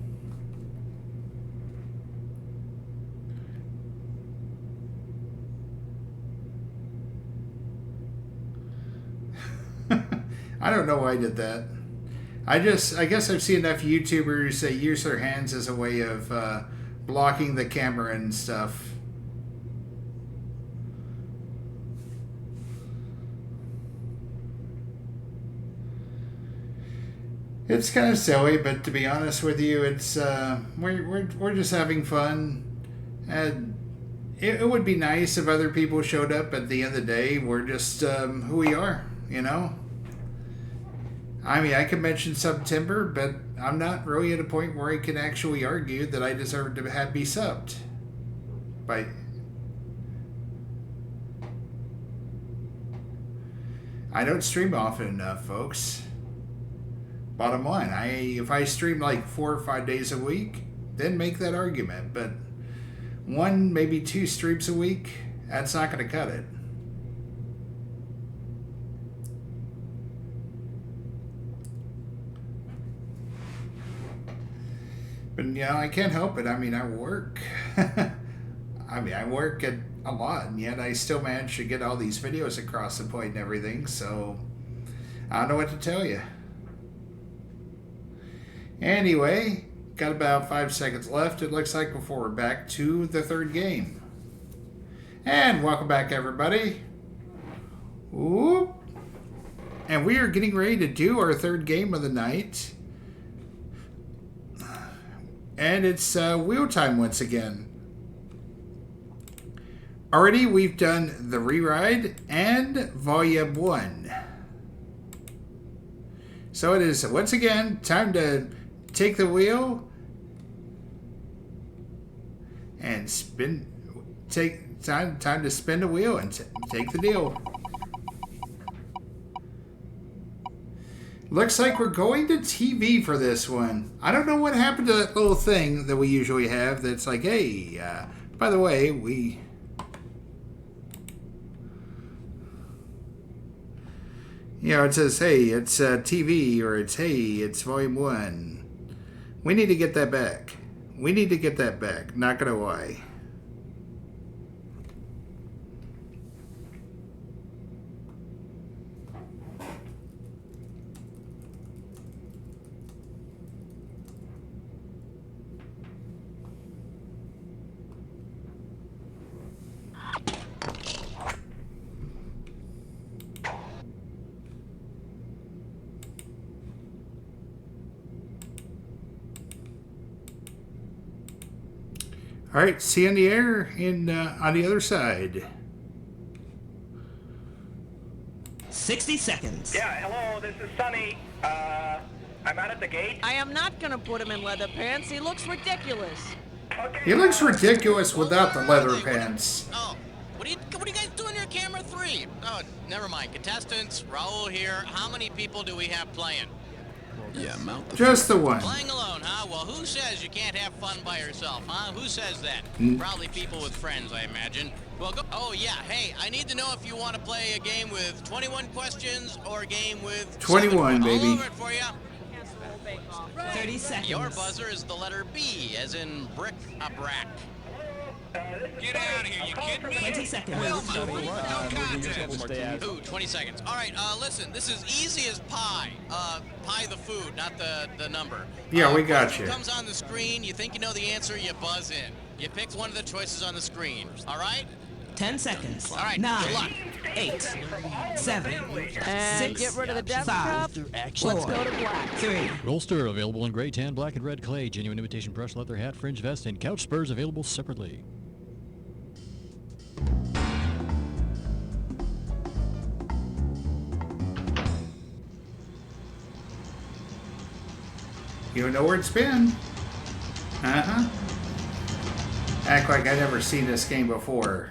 I don't know why I did that. I guess I've seen enough YouTubers that use their hands as a way of blocking the camera and stuff. It's kind of silly, but to be honest with you, it's we're just having fun, and it would be nice if other people showed up. At the end of the day, we're just who we are, you know. I mean, I could mention September, but I'm not really at a point where I can actually argue that I deserve to be subbed. I don't stream often enough, folks. Bottom line, if I stream like 4 or 5 days a week, then make that argument. But 1, maybe 2 streams a week, that's not going to cut it. But, you know, I can't help it. I mean, I work. I work at a lot, and yet I still manage to get all these videos across the point and everything, so I don't know what to tell you. Anyway, got about 5 seconds left, it looks like, before we're back to the third game. And welcome back, everybody. Whoop. And we are getting ready to do our third game of the night. And it's wheel time once again. Already we've done the re-ride and Volume 1. So it is once again time to take the wheel and spin. Time to spin the wheel and take the deal. Looks like we're going to TV for this one. I don't know what happened to that little thing that we usually have that's like, hey, by the way, you know, it says, hey, it's TV, or it's, hey, it's Volume 1. We need to get that back. We need to get that back. Not gonna lie. All right, see you in the air on the other side. 60 seconds. Yeah, hello, this is Sonny. I'm out at the gate. I am not gonna put him in leather pants. He looks ridiculous. He looks ridiculous without the leather pants. Oh, what are you guys doing here, camera 3? Oh, never mind. Contestants, Raul here. How many people do we have playing? Yeah, mount the Just the one. Playing alone, huh? Well, who says you can't have fun by yourself, huh? Who says that? Probably people with friends, I imagine. Well, go. Oh, yeah. Hey, I need to know if you want to play a game with 21 questions or a game with 21, baby. All over it for you. 30 seconds. Your buzzer is the letter B, as in bric-a-brac. Get out of here, you kidding me? 20 seconds. No contest. Ooh, 20 seconds. All right, listen, this is easy as pie. Pie the food, not the number. Yeah, we got you. Comes on the screen, you think you know the answer, you buzz in. You pick one of the choices on the screen, all right? 10 seconds. All right, 9, good luck. 8, 7, And 6, get rid of the death 5, cup. 4, Let's go to black. 3. Rollster available in gray, tan, black, and red clay. Genuine imitation brush, leather hat, fringe vest, and couch spurs available separately. You know where it's been. Uh-huh. Act like I'd never seen this game before.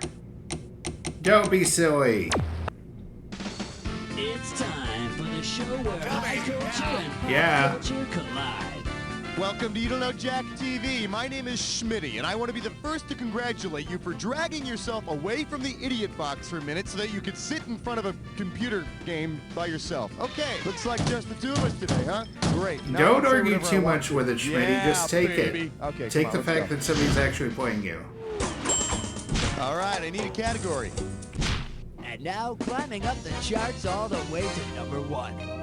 Don't be silly. It's time for the show where high culture and pop Yeah. culture collide. Welcome to You Don't Know Jack TV. My name is Schmitty, and I want to be the first to congratulate you for dragging yourself away from the idiot box for a minute so that you could sit in front of a computer game by yourself. Okay, looks like just the two of us today, huh? Great. Now Don't I'll say argue whatever too I want much to. with it, Schmitty. Yeah, Just take baby. it. Okay, Take come the on, fact that let's go. somebody's actually playing you. All right, I need a category. And now climbing up the charts all the way to number 1.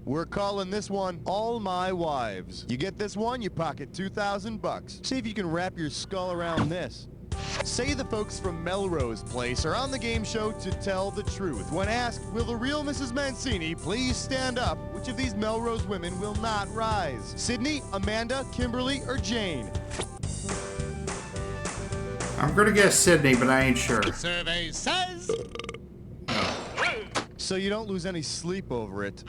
We're calling this one All My Wives. You get this one, you pocket $2,000. See if you can wrap your skull around this. Say the folks from Melrose Place are on the game show to tell the truth. When asked, will the real Mrs. Mancini please stand up, which of these Melrose women will not rise? Sydney, Amanda, Kimberly, or Jane? I'm gonna guess Sydney, but I ain't sure. Survey says... So you don't lose any sleep over it.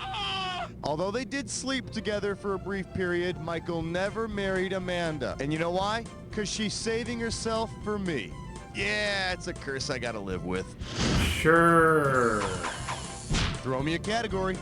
Although they did sleep together for a brief period, Michael never married Amanda. And you know why? Because she's saving herself for me. Yeah, it's a curse I gotta live with. Sure. Throw me a category.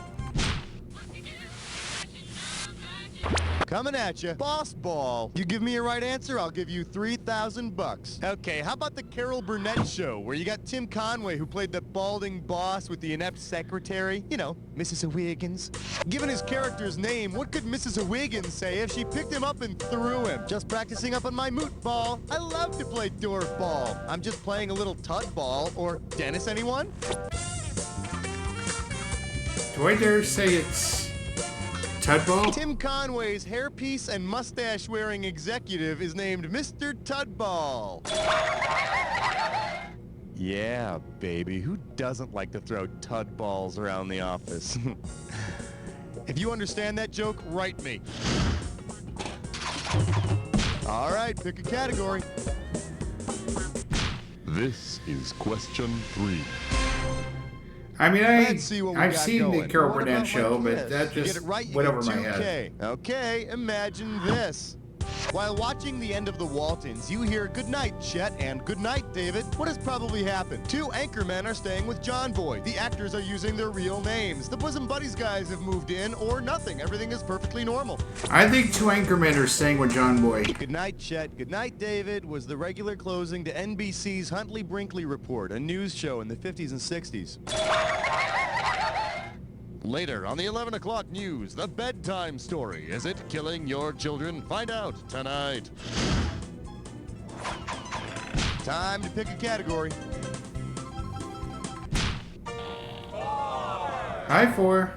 Coming at you, Boss Ball. You give me a right answer, I'll give you $3,000. Okay, how about the Carol Burnett show, where you got Tim Conway, who played the balding boss with the inept secretary? You know, Mrs. O'Higgins. Given his character's name, what could Mrs. O'Higgins say if she picked him up and threw him? Just practicing up on my moot ball. I love to play dwarf ball. I'm just playing a little tud ball. Or Dennis, anyone? Do I dare say it's Tudball? Tim Conway's hairpiece and mustache-wearing executive is named Mr. Tudball. Yeah, baby. Who doesn't like to throw tud balls around the office? If you understand that joke, write me. All right, pick a category. This is question 3. I mean, Let's see what we I've got seen going. the Carol What Burnett about show, like but this? that You just get it right, you went get over my head. 2K. Okay, imagine this. While watching the end of the Waltons, you hear "Good night, Chet," and "Good night, David." What has probably happened? 2 anchormen are staying with John Boy. The actors are using their real names. The Bosom Buddies guys have moved in, or nothing. Everything is perfectly normal. I think 2 anchormen are staying with John Boy. Good night, Chet. Good night, David was the regular closing to NBC's Huntley Brinkley Report, a news show in the 50s and 60s. Later on the 11 o'clock news, the bedtime story. Is it killing your children? Find out tonight. Time to pick a category. Hi, 4.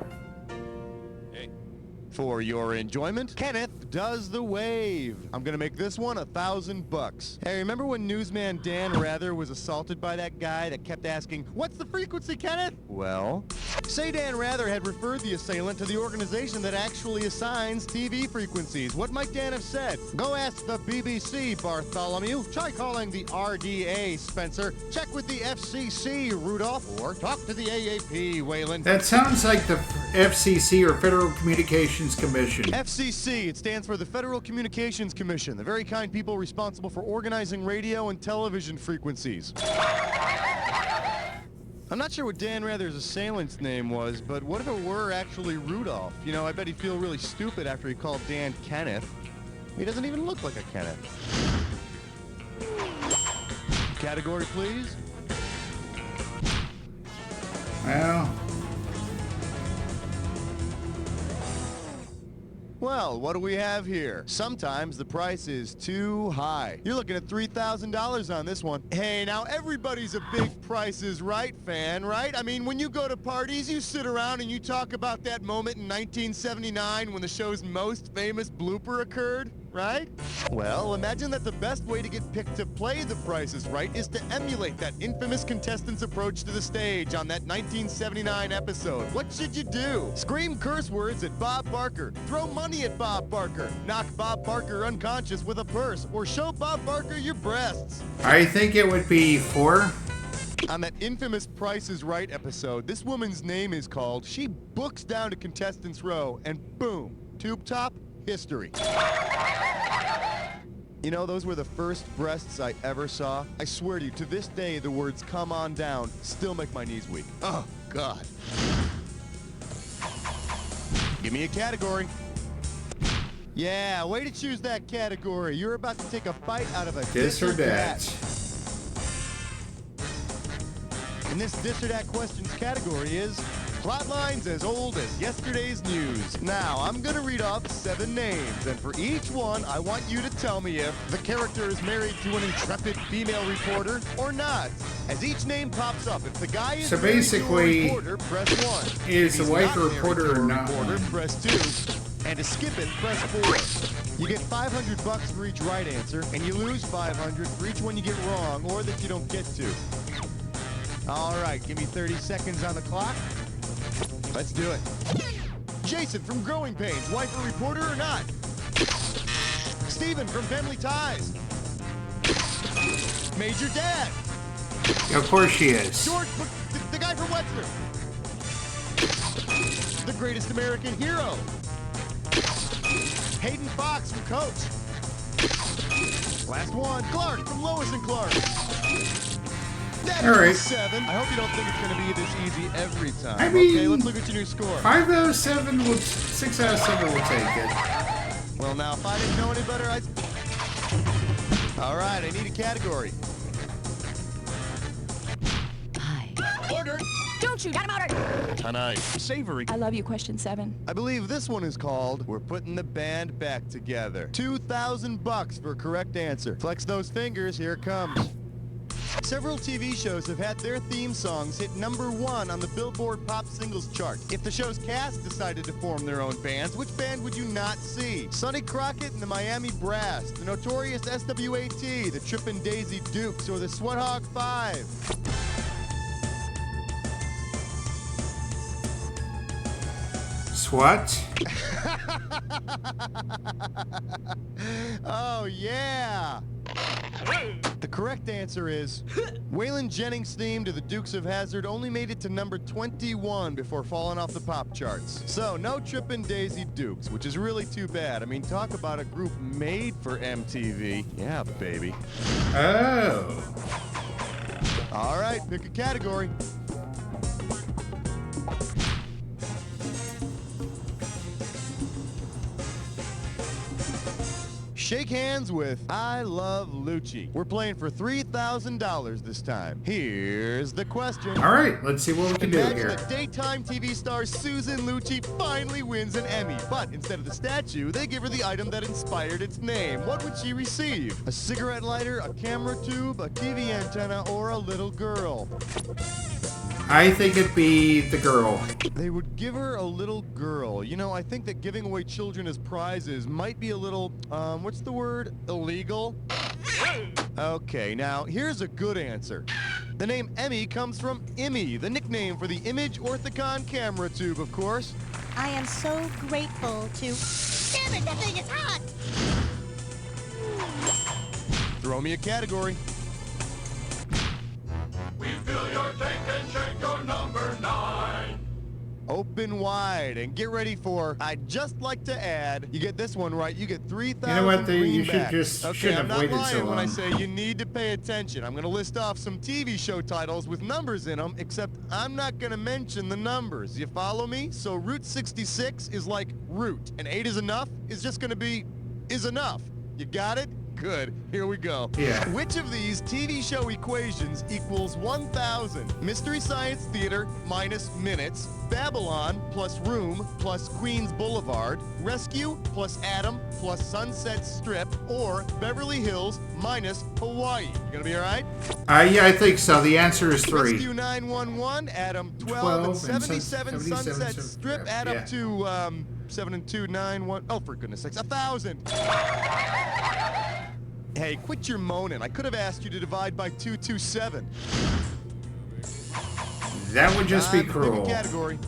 For your enjoyment, Kenneth does the wave. I'm gonna make this one $1,000. Hey, remember when newsman Dan Rather was assaulted by that guy that kept asking, "What's the frequency, Kenneth?" Well, say Dan Rather had referred the assailant to the organization that actually assigns TV frequencies. What might Dan have said? Go ask the BBC, Bartholomew. Try calling the RDA, Spencer. Check with the FCC, Rudolph. Or talk to the AAP, Wayland. That sounds like the FCC or Federal Communications Commission. FCC, it stands for the Federal Communications Commission, the very kind people responsible for organizing radio and television frequencies. I'm not sure what Dan Rather's assailant's name was, but what if it were actually Rudolph? You know, I bet he'd feel really stupid after he called Dan Kenneth. He doesn't even look like a Kenneth. Category, please. Well, what do we have here? Sometimes the price is too high. You're looking at $3,000 on this one. Hey, now everybody's a big Price is Right fan, right? I mean, when you go to parties, you sit around and you talk about that moment in 1979 when the show's most famous blooper occurred. right? Well, imagine that the best way to get picked to play The Price is Right is to emulate that infamous contestant's approach to the stage on that 1979 episode. What should you do? Scream curse words at Bob Barker, throw money at Bob Barker, knock Bob Barker unconscious with a purse, or show Bob Barker your breasts. I think it would be 4. On that infamous Price is Right episode, this woman's name is called. She books down to contestants row, and boom, tube top, history. You know, those were the first breasts I ever saw. I swear to you, to this day, the words "come on down" still make my knees weak. Oh, God. Give me a category. Yeah, way to choose that category. You're about to take a bite out of a This or that. And this This or That questions category is plot lines as old as yesterday's news. Now, I'm going to read off 7 names, and for each one, I want you to tell me if the character is married to an intrepid female reporter or not. As each name pops up, if the guy is So married basically, to a reporter, press 1. is If the wife he's a not reporter married to or a not reporter, one? press 2. And to skip it, press 4. You get $500 for each right answer, and you lose $500 for each one you get wrong or that you don't get to. All right, give me 30 seconds on the clock. Let's do it. Jason from Growing Pains, wife a reporter or not? Steven from Family Ties. Major Dad. Of course she is. George, the guy from Webster. The Greatest American Hero. Hayden Fox from Coach. Last one, Clark from Lois and Clark. That All right. 7. I hope you don't think it's going to be this easy every time. I mean, okay, let's look at your new score. 5 out of 7 will, 6 out of 7 will take it. Well, now, if I didn't know any better, I'd... All right, I need a category. Order! Don't shoot! Got him ordered! Tonight. Savory. I love you, question 7. I believe this one is called We're Putting the Band Back Together. $2,000 for a correct answer. Flex those fingers, here it comes. Several TV shows have had their theme songs hit #1 on the Billboard Pop Singles chart. If the show's cast decided to form their own bands, which band would you not see? Sonny Crockett and the Miami Brass, the Notorious SWAT, the Trippin' Daisy Dukes, or the Sweat Hog 5? SWAT? Oh, yeah! The correct answer is Waylon Jennings' theme to the Dukes of Hazzard only made it to number 21 before falling off the pop charts. So, no Trippin' Daisy Dukes, which is really too bad. I mean, talk about a group made for MTV. Yeah, baby. Oh. All right, pick a category. Shake hands with I Love Lucci. We're playing for $3,000 this time. Here's the question. All right, let's see what we can do Imagine here. that daytime TV star Susan Lucci finally wins an Emmy, but instead of the statue, they give her the item that inspired its name. What would she receive? A cigarette lighter, a camera tube, a TV antenna, or a little girl? I think it'd be the girl. They would give her a little girl. You know, I think that giving away children as prizes might be a little, what's the word? Illegal? Okay, now, here's a good answer. The name Emmy comes from IMI, the nickname for the Image Orthicon camera tube, of course. I am so grateful to... Damn it, that thing is hot! Throw me a category. We fill your tank and check your number 9. Open wide and get ready for, I'd just like to add, you get this one right, you get 3,000 You know what, you should greenbacks. just Okay, shouldn't I'm have not waited lying so when I long. say you need to pay attention. I'm going to list off some TV show titles with numbers in them, except I'm not going to mention the numbers. You follow me? So Route 66 is like root, and 8 is enough is just going to be is enough. You got it? Good. Here we go. Yeah. Which of these TV show equations equals 1,000? Mystery Science Theater minus minutes, Babylon plus Room plus Queens Boulevard, Rescue plus Adam plus Sunset Strip, or Beverly Hills minus Hawaii? You gonna be all right? Yeah, I think so. The answer is 3. Rescue 911, Adam 12 and 77 Sunset Strip, add up to 7 and 2, 9, 1. Oh, for goodness sakes, 1,000. Hey, quit your moaning. I could have asked you to divide by 227. That would just be Pick a cruel. category.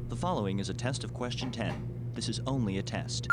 The following is a test of question 10. This is only a test.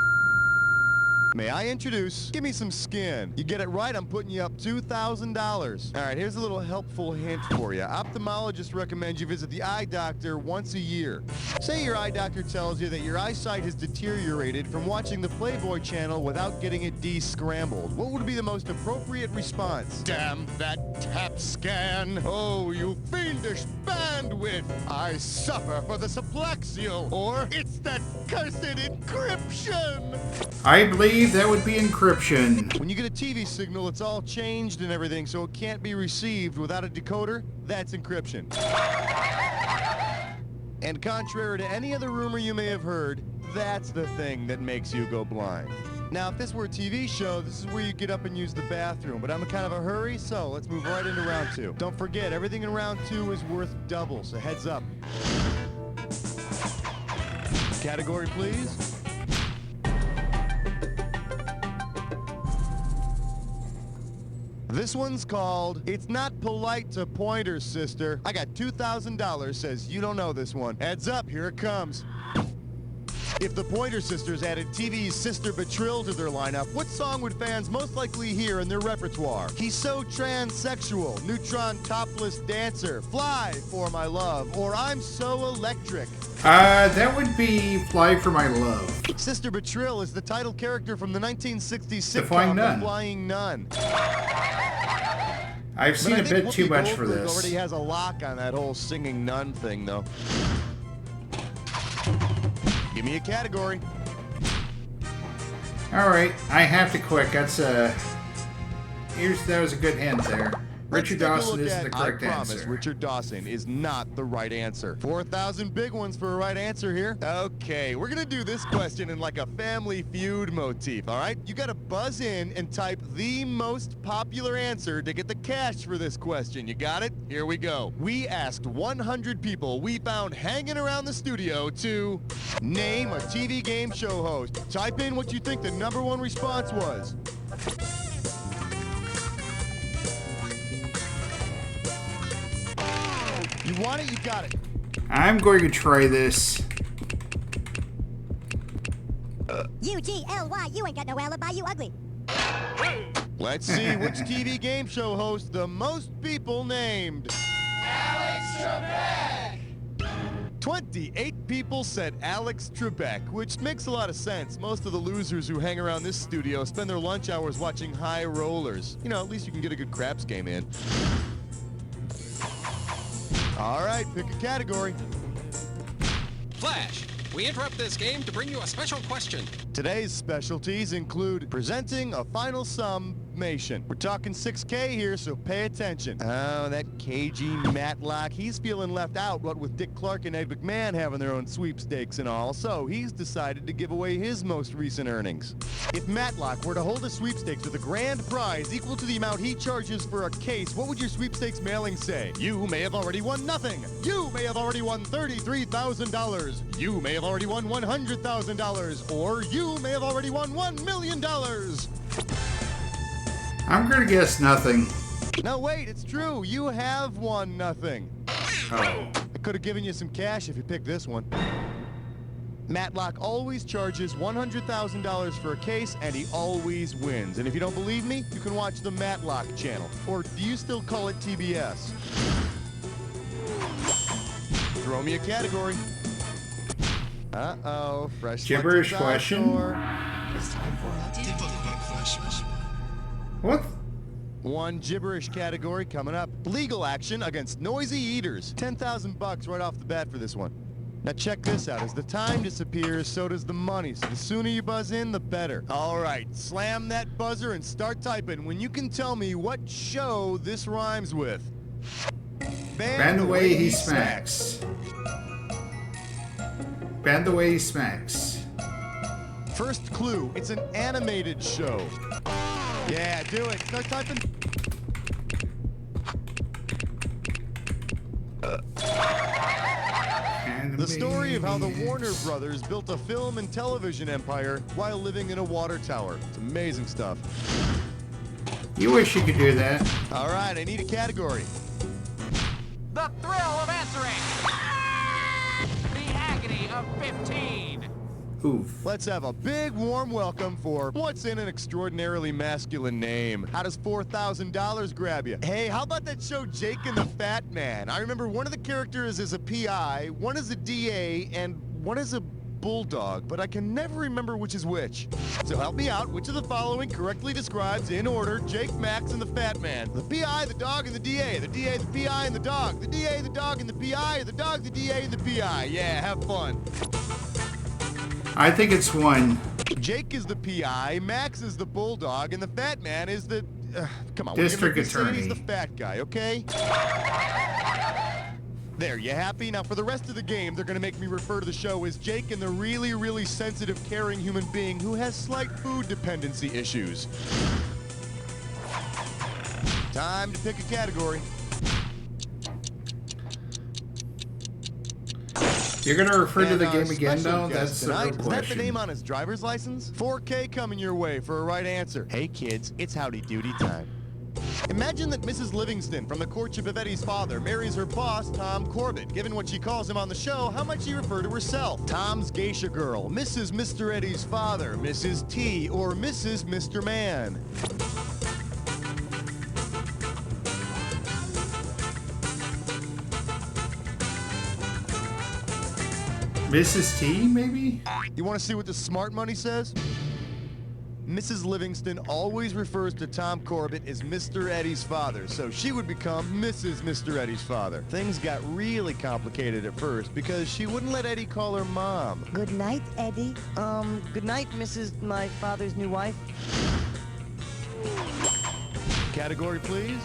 May I introduce? Give me some skin. You get it right, I'm putting you up $2,000. All right, here's a little helpful hint for you. Ophthalmologists recommend you visit the eye doctor once a year. Say your eye doctor tells you that your eyesight has deteriorated from watching the Playboy channel without getting it de-scrambled. What would be the most appropriate response? Damn that tap scan. Oh, you fiendish bandwidth. I suffer for the subplexio. Or it's that cursed encryption. I believe that would be encryption. When you get a TV signal, it's all changed and everything, so it can't be received without a decoder. That's encryption. And contrary to any other rumor you may have heard, that's the thing that makes you go blind. Now, if this were a TV show, this is where you get up and use the bathroom, but I'm in kind of a hurry, so let's move right into round 2. Don't forget, everything in round 2 is worth double, so heads up. Category, please. This one's called It's Not Polite to Pointers, Sister. I got $2,000, says you don't know this one. Heads up, here it comes. If the Pointer Sisters added TV's Sister Betrill to their lineup, what song would fans most likely hear in their repertoire? He's so transsexual, neutron topless dancer, fly for my love, or I'm so electric. That would be Fly for My Love. Sister Betrill is the title character from the 1960s The Flying sitcom Nun. The Flying Nun. I've seen a bit too much for Goldberg this. already has a lock on that whole singing nun thing, though. Give me a category. All right, I have to quit. That was a good hint there. Richard Dawson is the correct I promise, answer. Richard Dawson is not the right answer. 4,000 big ones for a right answer here. Okay, we're gonna do this question in like a Family Feud motif, all right? You gotta buzz in and type the most popular answer to get the cash for this question. You got it? Here we go. We asked 100 people we found hanging around the studio to name a TV game show host. Type in what you think the #1 response was. You want it, you got it. I'm going to try this. UGLY, you ain't got no alibi, you ugly. Let's see which TV game show host the most people named. Alex Trebek! 28 people said Alex Trebek, which makes a lot of sense. Most of the losers who hang around this studio spend their lunch hours watching High Rollers. You know, at least you can get a good craps game in. All right, pick a category. Flash, we interrupt this game to bring you a special question. Today's specialties include presenting a final summation. We're talking 6K here, so pay attention. Oh, that cagey Matlock, he's feeling left out, what with Dick Clark and Ed McMahon having their own sweepstakes and all, so he's decided to give away his most recent earnings. If Matlock were to hold a sweepstakes with a grand prize equal to the amount he charges for a case, what would your sweepstakes mailing say? You may have already won nothing. You may have already won $33,000. You may have already won $100,000. Or you may have already won $1 million. I'm going to guess nothing. No, wait, it's true. You have won nothing. Oh. I could have given you some cash if you picked this one. Matlock always charges $100,000 for a case, and he always wins. And if you don't believe me, you can watch the Matlock channel. Or do you still call it TBS? Throw me a category. Uh-oh, fresh Gibberish Lexus question? Outdoor. It's time for a difficult question. What? One gibberish category coming up. Legal action against noisy eaters. 10,000 bucks right off the bat for this one. Now check this out. As the time disappears, so does the money. So the sooner you buzz in, the better. All right, slam that buzzer and start typing when you can tell me what show this rhymes with. Band the way he smacks. Band the way he smacks. First clue, it's an animated show. Yeah, do it. Start typing. The story of how the Warner Brothers built a film and television empire while living in a water tower. It's amazing stuff. You wish you could do that. All right, I need a category. The thrill of answering. The agony of 15. Oof. Let's have a big warm welcome for what's in an extraordinarily masculine name. How does $4,000 grab you? Hey, how about that show Jake and the Fat Man? I remember one of the characters is a PI, one is a DA, and one is a bulldog, but I can never remember which is which. So help me out. Which of the following correctly describes, in order, Jake, Max, and the Fat Man? The PI, the dog, and the DA. The DA, the PI, and the dog. The DA, the dog, and the PI. Or the dog, the DA, and the PI. Yeah, have fun. I think it's one. Jake is the PI, Max is the bulldog, and the Fat Man is the... come on, District we're gonna say attorney. he's the fat guy, okay? There, you happy? Now, for the rest of the game, they're gonna make me refer to the show as Jake and the really, really sensitive, caring human being who has slight food dependency issues. Time to pick a category. You're going to refer to the And game our again, special though? guest That's the real tonight, is that the question. name on his driver's license? 4K coming your way for a right answer. Hey kids, it's howdy doody time. Imagine that Mrs. Livingston from The Courtship of Eddie's Father marries her boss, Tom Corbett. Given what she calls him on the show, how might she refer to herself? Tom's Geisha Girl, Mrs. Mr. Eddie's Father, Mrs. T, or Mrs. Mr. Man? Mrs. T, maybe? You want to see what the smart money says? Mrs. Livingston always refers to Tom Corbett as Mr. Eddie's father, so she would become Mrs. Mr. Eddie's father. Things got really complicated at first because she wouldn't let Eddie call her mom. Good night, Eddie. Good night, Mrs. My father's new wife. Category, please.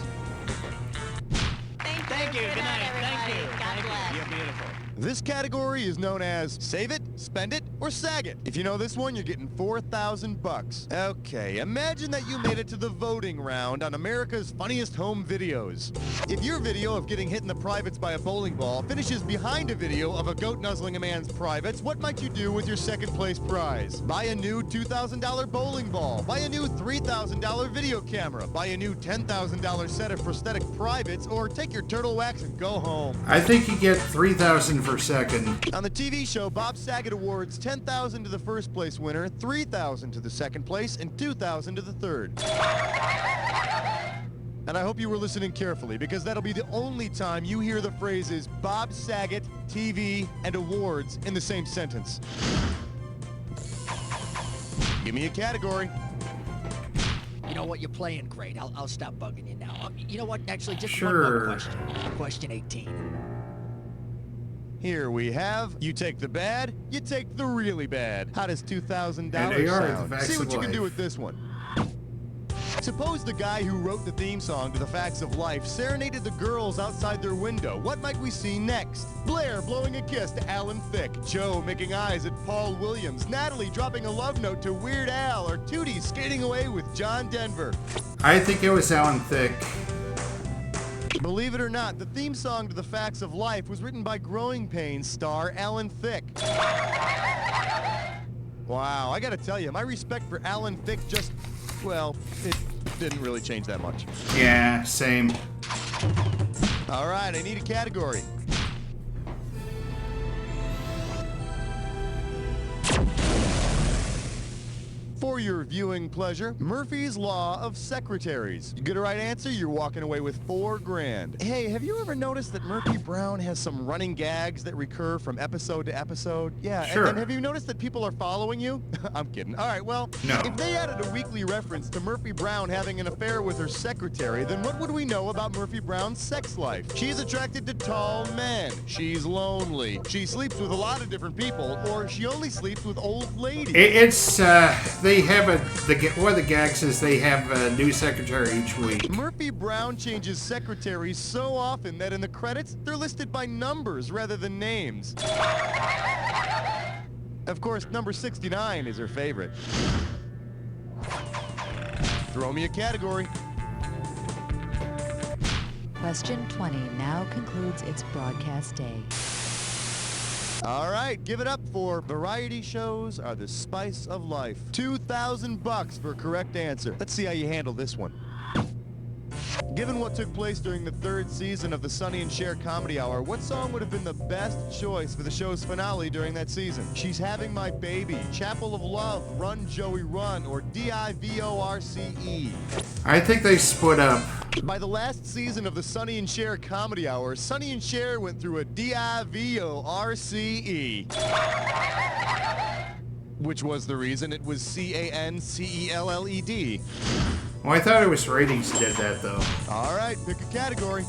Thank you. Good night. Thank you. God bless. You're beautiful. This category is known as Save It, Spend It, or Sag It. If you know this one, you're getting $4,000. Okay, imagine that you made it to the voting round on America's Funniest Home Videos. If your video of getting hit in the privates by a bowling ball finishes behind a video of a goat nuzzling a man's privates, what might you do with your second place prize? Buy a new $2,000 bowling ball. Buy a new $3,000 video camera. Buy a new $10,000 set of prosthetic privates, or take your turtle wax and go home. I think you get 3,000 per second. On the TV show, Bob Saget awards $10,000 to the first place winner, $3,000 to the second place, and $2,000 to the third. And I hope you were listening carefully, because that'll be the only time you hear the phrases Bob Saget, TV, and awards in the same sentence. Give me a category. You know what? You're playing great. I'll stop bugging you now. You know what? Actually, just one Sure. more question. Question 18. Here we have, you take the bad, you take the really bad. How does $2,000 And they are the sound? facts See what of you can do life. with this one. Suppose the guy who wrote the theme song to The Facts of Life serenaded the girls outside their window. What might we see next? Blair blowing a kiss to Alan Thicke, Joe making eyes at Paul Williams, Natalie dropping a love note to Weird Al, or Tootie skating away with John Denver. I think it was Alan Thicke. Believe it or not, the theme song to The Facts of Life was written by Growing Pains star Alan Thicke. Wow, I gotta tell you, my respect for Alan Thicke just, well, it didn't really change that much. Yeah, same. All right, I need a category. For your viewing pleasure, Murphy's Law of Secretaries. You get a right answer, you're walking away with $4,000. Hey, have you ever noticed that Murphy Brown has some running gags that recur from episode to episode? Yeah, Sure. and have you noticed that people are following you? I'm kidding. All right, well, No. if they added a weekly reference to Murphy Brown having an affair with her secretary, then what would we know about Murphy Brown's sex life? She's attracted to tall men. She's lonely. She sleeps with a lot of different people, or she only sleeps with old ladies. It's, they have one of the gags is they have a new secretary each week. Murphy Brown changes secretaries so often that in the credits, they're listed by numbers rather than names. Of course, number 69 is her favorite. Throw me a category. Question 20 now concludes its broadcast day. All right, give it up for variety shows are the spice of life. $2,000 for a correct answer. Let's see how you handle this one. Given what took place during the 3rd season of the Sonny and Cher Comedy Hour, what song would have been the best choice for the show's finale during that season? She's Having My Baby, Chapel of Love, Run Joey Run, or D-I-V-O-R-C-E? I think they split up. By the last season of the Sonny and Cher Comedy Hour, Sonny and Cher went through a D-I-V-O-R-C-E. Which was the reason it was C-A-N-C-E-L-L-E-D. Well, I thought it was ratings that did that, though. All right, pick a category.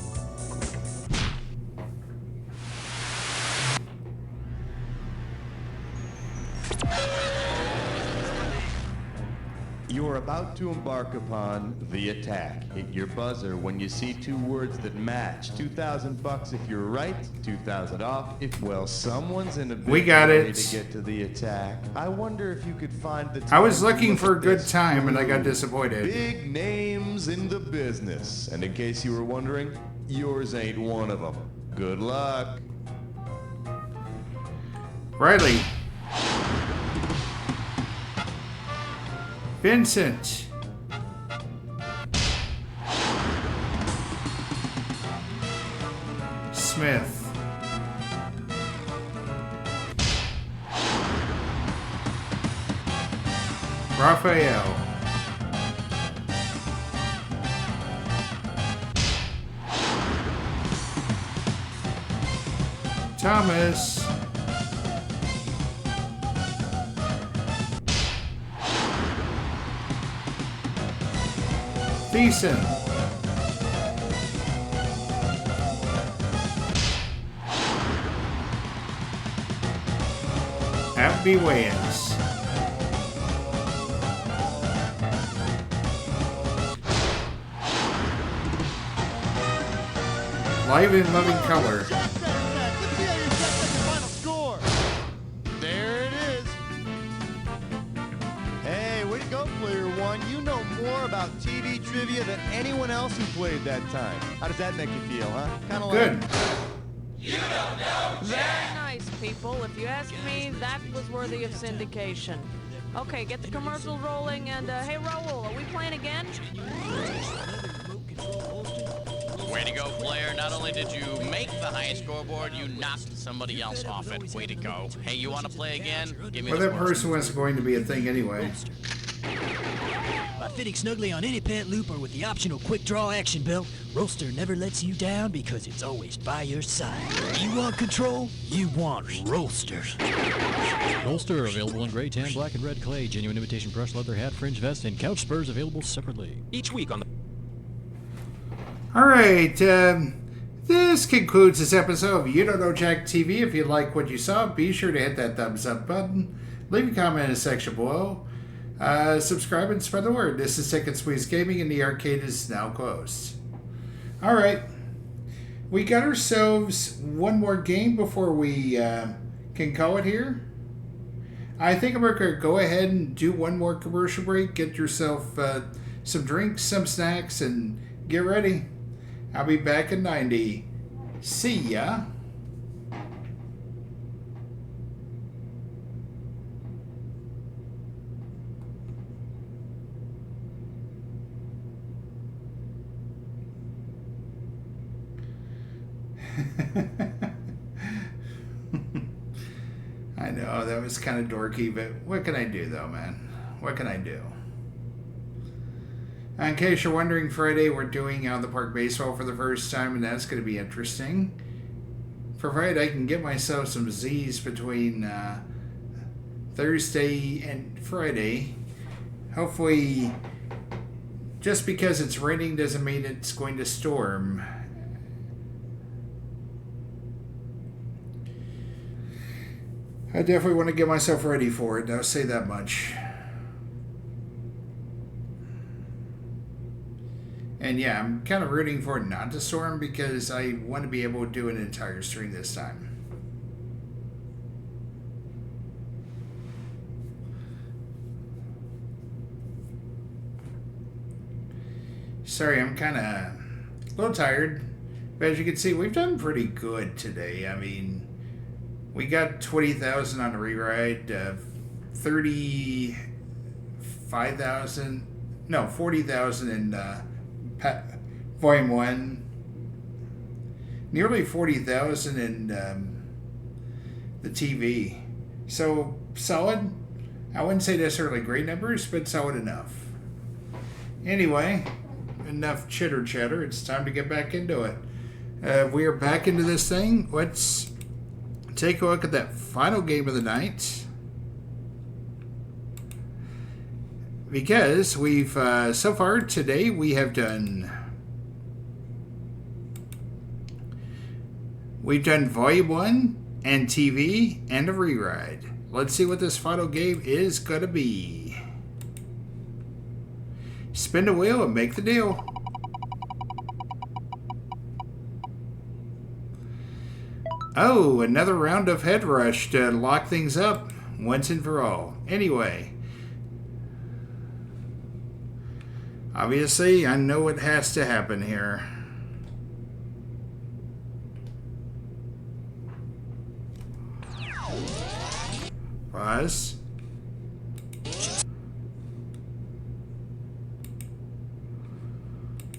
You are about to embark upon the attack. Hit your buzzer when you see 2 words that match. $2,000 if you're right, 2,000 off if, well, someone's in a big We got hurry it. to get to the attack. I wonder if you could find the I was time to looking look for a at good this. time, and I got disappointed. Big names in the business. And in case you were wondering, yours ain't one of them. Good luck. Riley. Vincent. Smith. Raphael. Thomas. Thiessen. Abby Wayans. Live in Loving Color. There it is. Hey, way to go, player one. You know more about TV trivia than anyone else who played that time. How does that make you feel, huh? Kind of Good. like... Very nice, people. If you ask me, that was worthy of syndication. Okay, get the commercial rolling, and hey, Raul, are we playing again? Way to go, player. Not only did you make the high scoreboard, you knocked somebody else off it. Way to go. Hey, you want to play again? Give me Well, the that person was going to be a thing anyway. By fitting snugly on any pant loop or with the optional quick draw action belt, Roaster never lets you down because it's always by your side. You want control? You want Roaster. Roaster available in gray, tan, black, and red clay. Genuine imitation brush leather hat, fringe vest, and couch spurs available separately. Each week on the... All right. This concludes this episode of You Don't Know Jack TV. If you like what you saw, be sure to hit that thumbs up button. Leave a comment in the section below. Subscribe and spread the word. This is Ticket Squeeze Gaming, and the arcade is now closed. All right. We got ourselves one more game before we can call it here. I think I'm going to go ahead and do one more commercial break. Get yourself some drinks, some snacks, and get ready. I'll be back in 90. See ya. I know, that was kind of dorky, but what can I do though, man? What can I do? In case you're wondering, Friday we're doing Out of the Park Baseball for the first time, and that's going to be interesting. Provided I can get myself some Z's between Thursday and Friday. Hopefully, just because it's raining doesn't mean it's going to storm. I definitely want to get myself ready for it, I'll say that much. And yeah, I'm kind of rooting for it not to storm because I want to be able to do an entire stream this time. Sorry, I'm kind of a little tired. But as you can see, we've done pretty good today. I mean, We got 20,000 on the rewrite, 35,000, no, 40,000 in Volume 1, nearly 40,000 in the TV. So, solid. I wouldn't say necessarily great numbers, but solid enough. Anyway, enough chitter chatter. It's time to get back into it. We are back into this thing. Let's take a look at that final game of the night. Because we've, so far today, we have done... We've done Volume 1 and TV and a rewrite. Let's see what this final game is going to be. Spin the wheel and make the deal. Oh, another round of head rush to lock things up once and for all. Anyway. Obviously, I know what has to happen here. Pause.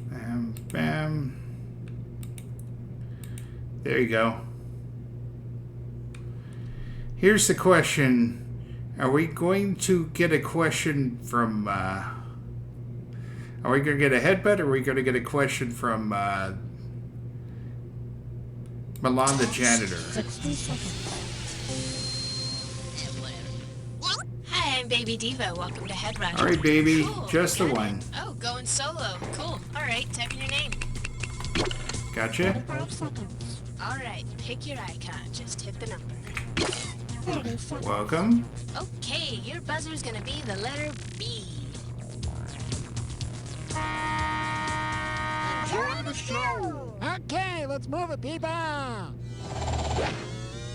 Bam, bam. There you go. Here's the question. Are we going to get a question from... are we going to get a headbutt, or are we going to get a question from Milan the janitor? 60 seconds. Hi, I'm Baby Diva. Welcome to Head Rush. All right, baby. Cool. Just the one. Oh, going solo. Cool. All right, type in your name. Gotcha. 45 seconds. All right, pick your icon. Just hit the number. 30 seconds. Welcome. Okay, your buzzer's gonna be the letter B. Enjoy the show. Okay, let's move it, people.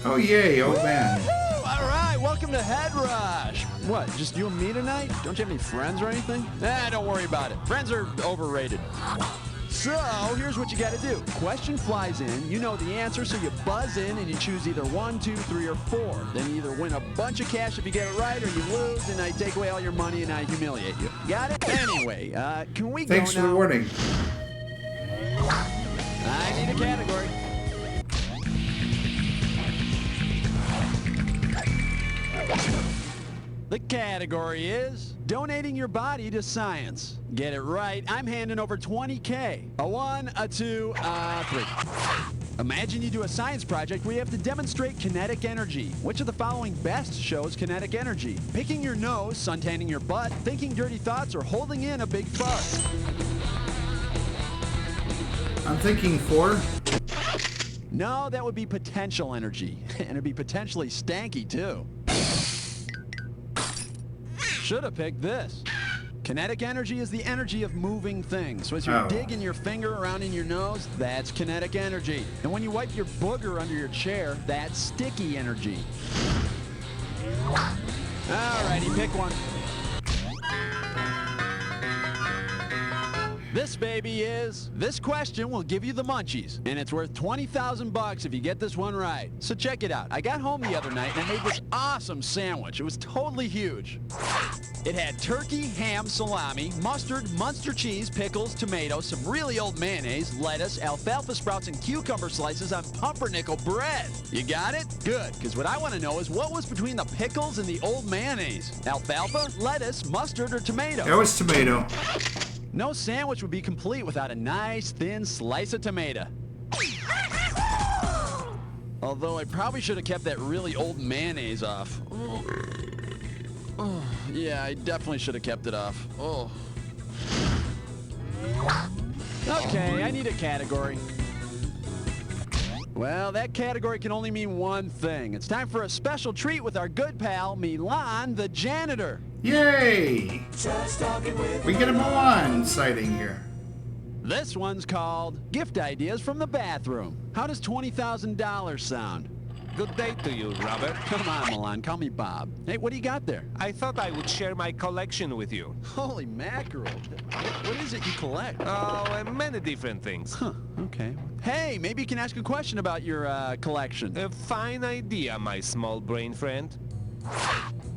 Oh, yay, old man. All right, welcome to Head Rush. What, just you and me tonight? Don't you have any friends or anything? Don't worry about it. Friends are overrated. So, here's what you gotta do. Question flies in, you know the answer, so you buzz in and you choose either 1, 2, 3, or 4. Then you either win a bunch of cash if you get it right, or you lose and I take away all your money and I humiliate you. Got it? Anyway, can we Thanks go for now? the warning. I need a category. The category is donating your body to science. Get it right, I'm handing over 20K. A 1, a 2, a 3. Imagine you do a science project where you have to demonstrate kinetic energy. Which of the following best shows kinetic energy? Picking your nose, suntanning your butt, thinking dirty thoughts, or holding in a big fart? I'm thinking 4. No, that would be potential energy. And it'd be potentially stanky, too. Should have picked this. Kinetic energy is the energy of moving things. So as you're digging your finger around in your nose, that's kinetic energy. And when you wipe your booger under your chair, that's sticky energy. Alrighty, pick one. This baby is, this question will give you the munchies, and it's worth 20,000 bucks if you get this one right. So check it out. I got home the other night and I made this awesome sandwich. It was totally huge. It had turkey, ham, salami, mustard, Munster cheese, pickles, tomatoes, some really old mayonnaise, lettuce, alfalfa sprouts, and cucumber slices on pumpernickel bread. You got it? Good, because what I want to know is what was between the pickles and the old mayonnaise? Alfalfa, lettuce, mustard, or tomato? That was tomato. No sandwich would be complete without a nice, thin slice of tomato. Although I probably should have kept that really old mayonnaise off. Oh, yeah, I definitely should have kept it off. Oh. Okay, I need a category. Well, that category can only mean one thing. It's time for a special treat with our good pal, Milan the janitor. Yay! We get a Milan sighting here. This one's called Gift Ideas from the Bathroom. How does $20,000 sound? Good day to you, Robert. Come on, Milan. Call me Bob. Hey, what do you got there? I thought I would share my collection with you. Holy mackerel. What is it you collect? Oh, many different things. Huh, okay. Hey, maybe you can ask a question about your collection. A fine idea, my small brain friend.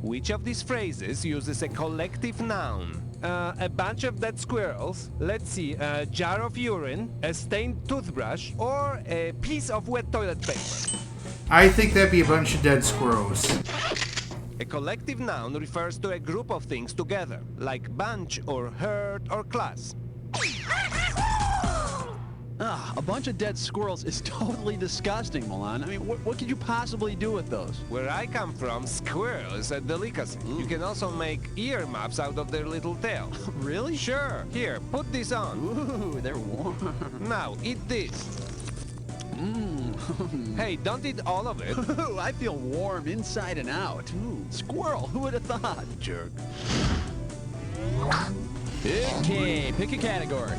Which of these phrases uses a collective noun? A bunch of dead squirrels, let's see, a jar of urine, a stained toothbrush, or a piece of wet toilet paper. I think that'd be a bunch of dead squirrels. A collective noun refers to a group of things together, like bunch or herd or class. A bunch of dead squirrels is totally disgusting, Milan. I mean, what could you possibly do with those? Where I come from, squirrel is a delicacy. You can also make earmuffs out of their little tail. Really? Sure. Here, put this on. Ooh, they're warm. Now, eat this. Hey, don't eat all of it. Ooh, I feel warm inside and out. Ooh, squirrel, who would have thought? Jerk. Okay, pick a category.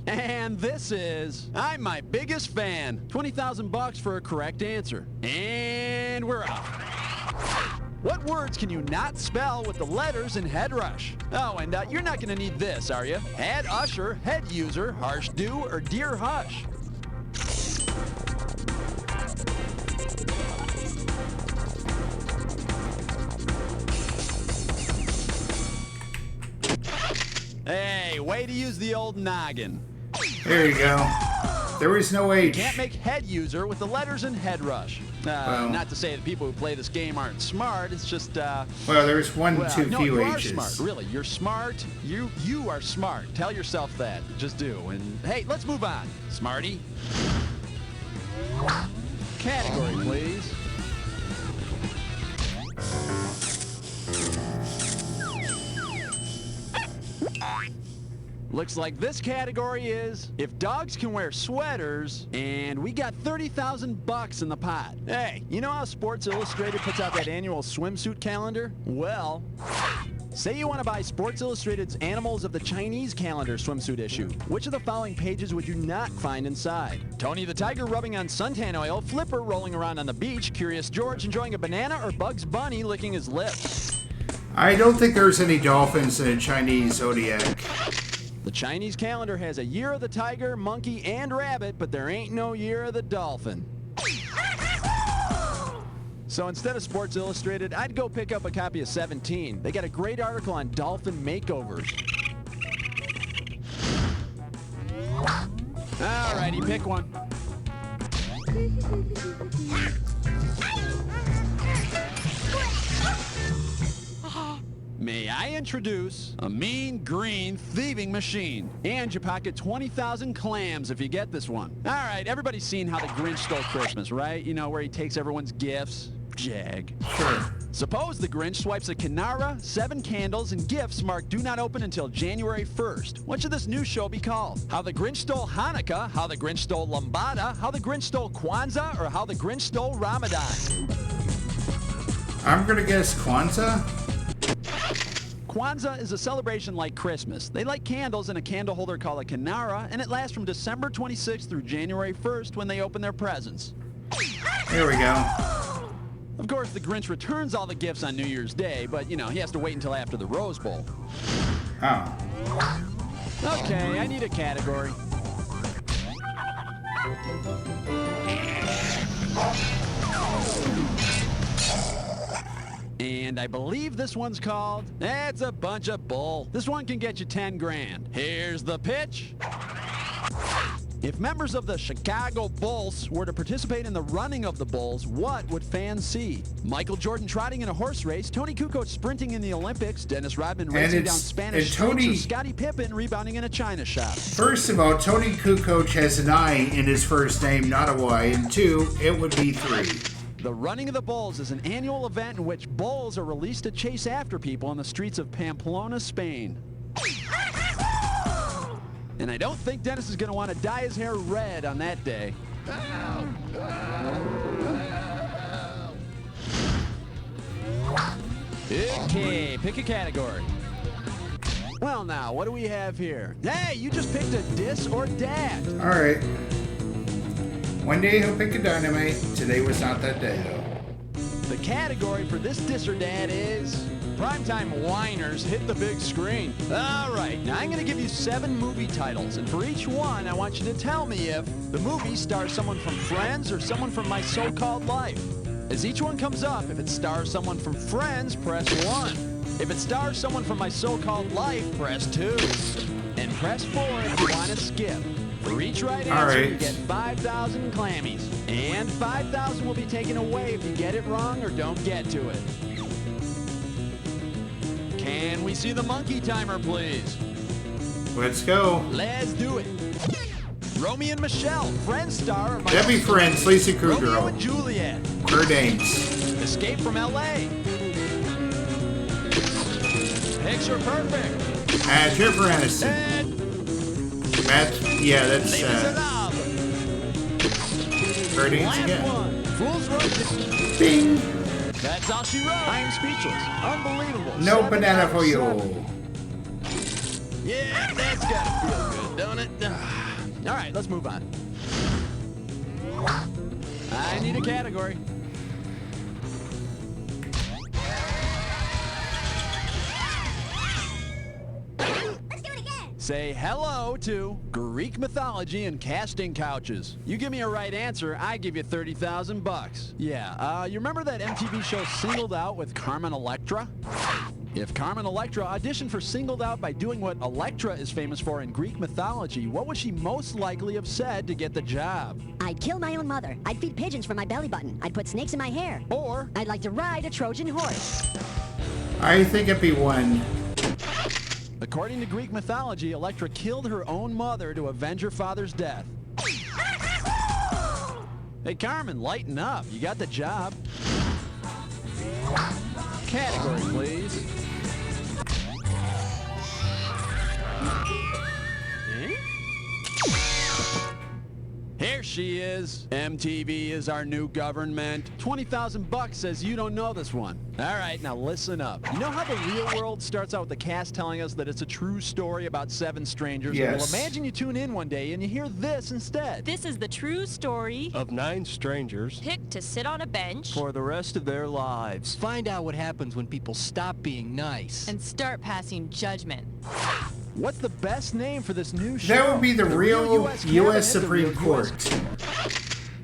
And this is, I'm my biggest fan. 20,000 bucks for a correct answer. And we're off. What words can you not spell with the letters in head rush? Oh, and you're not going to need this, are you? Head usher, head user, harsh do, or dear hush? Hey, way to use the old noggin. There you go. There is no H. You can't make head user with the letters in head rush. Well, not to say that people who play this game aren't smart. It's just well, there's too no, few you H's. are smart. Really, you're smart. You are smart. Tell yourself that. Just do. And hey, let's move on, smarty. Category, please. Looks like this category is if dogs can wear sweaters, and we got 30,000 bucks in the pot. Hey, you know how Sports Illustrated puts out that annual swimsuit calendar? Well, say you want to buy Sports Illustrated's Animals of the Chinese calendar swimsuit issue. Which of the following pages would you not find inside? Tony the Tiger rubbing on suntan oil, Flipper rolling around on the beach, Curious George enjoying a banana, or Bugs Bunny licking his lips? I don't think there's any dolphins in a Chinese zodiac. The Chinese calendar has a year of the tiger, monkey, and rabbit, but there ain't no year of the dolphin. So instead of Sports Illustrated, I'd go pick up a copy of 17. They got a great article on dolphin makeovers. Alrighty, pick one. May I introduce a mean green thieving machine? And you pocket 20,000 clams if you get this one. All right, everybody's seen how the Grinch stole Christmas, right? You know, where he takes everyone's gifts. Jag. Sure. Suppose the Grinch swipes a Canara, 7 candles, and gifts marked do not open until January 1st. What should this new show be called? How the Grinch Stole Hanukkah, How the Grinch Stole Lambada, How the Grinch Stole Kwanzaa, or How the Grinch Stole Ramadan? I'm gonna guess Kwanzaa. Kwanzaa is a celebration like Christmas. They light candles in a candle holder called a Canara, and it lasts from December 26th through January 1st when they open their presents. Here we go. Of course, the Grinch returns all the gifts on New Year's Day, but, you know, he has to wait until after the Rose Bowl. Oh. Okay, I need a category. And I believe this one's called, it's a bunch of bull. This one can get you 10 grand. Here's the pitch. If members of the Chicago Bulls were to participate in the running of the Bulls, what would fans see? Michael Jordan trotting in a horse race, Tony Kukoc sprinting in the Olympics, Dennis Rodman racing down Spanish streets, or Scottie Pippen rebounding in a china shop. First of all, Tony Kukoc has an I in his first name, not a Y. And 2, it would be 3. The Running of the Bulls is an annual event in which bulls are released to chase after people on the streets of Pamplona, Spain. And I don't think Dennis is going to want to dye his hair red on that day. Okay, pick a category. Well, now, what do we have here? Hey, you just picked a dis or dat. All right. One day he'll pick a dynamite. Today was not that day, though. The category for this dis or dat is primetime whiners hit the big screen. All right, now I'm going to give you 7 movie titles, and for each one, I want you to tell me if the movie stars someone from Friends or someone from My So-Called Life. As each one comes up, if it stars someone from Friends, press 1. If it stars someone from My So-Called Life, press 2. And press 4 if you want to skip. For each right answer, you get 5,000 clammies. And 5,000 will be taken away if you get it wrong or don't get to it. Can we see the monkey timer, please? Let's go. Let's do it. Romeo and Michelle, Friends star. Debbie Friends, Lisa Kudrow. Romeo and Juliet. Her names. Escape from L.A. Picture Perfect. Jennifer Aniston. Yeah, that's her names again. Fools Rush. Ding. That's all she wrote. I am speechless. Unbelievable. No 7 banana for you. 7. Yeah, that's gotta feel good, don't it? All right, let's move on. I need a category. Say hello to Greek mythology and casting couches. You give me a right answer, I give you 30,000 bucks. Yeah, you remember that MTV show Singled Out with Carmen Electra? If Carmen Electra auditioned for Singled Out by doing what Electra is famous for in Greek mythology, what would she most likely have said to get the job? I'd kill my own mother. I'd feed pigeons from my belly button. I'd put snakes in my hair. Or I'd like to ride a Trojan horse. I think it'd be 1. According to Greek mythology, Electra killed her own mother to avenge her father's death. Hey, Carmen, lighten up. You got the job. Category, please. Here she is. MTV is our new government. 20,000 bucks says you don't know this one. All right, now listen up. You know how the real world starts out with the cast telling us that it's a true story about 7 strangers? Yes. Well, imagine you tune in one day and you hear this instead. This is the true story Of 9 strangers picked to sit on a bench for the rest of their lives. Find out what happens when people stop being nice. and start passing judgment. What's the best name for this new show? That would be the real US U.S. Cabinet, the real Supreme Court.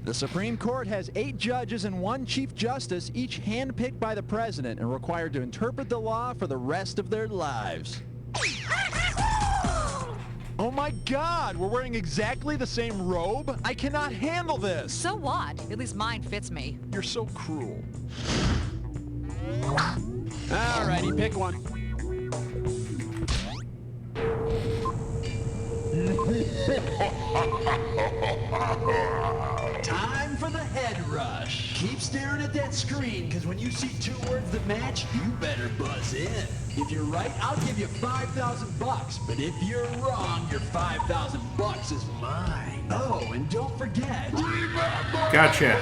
The Supreme Court has 8 judges and 1 Chief Justice, each handpicked by the president and required to interpret the law for the rest of their lives. Oh my God, we're wearing exactly the same robe? I cannot handle this. So what? At least mine fits me. You're so cruel. Alrighty, pick one. Time for the head rush. Keep staring at that screen, because when you see 2 words that match, you better buzz in. If you're right, I'll give you 5,000 bucks. But if you're wrong, your 5,000 bucks is mine. Oh, and don't forget. Gotcha.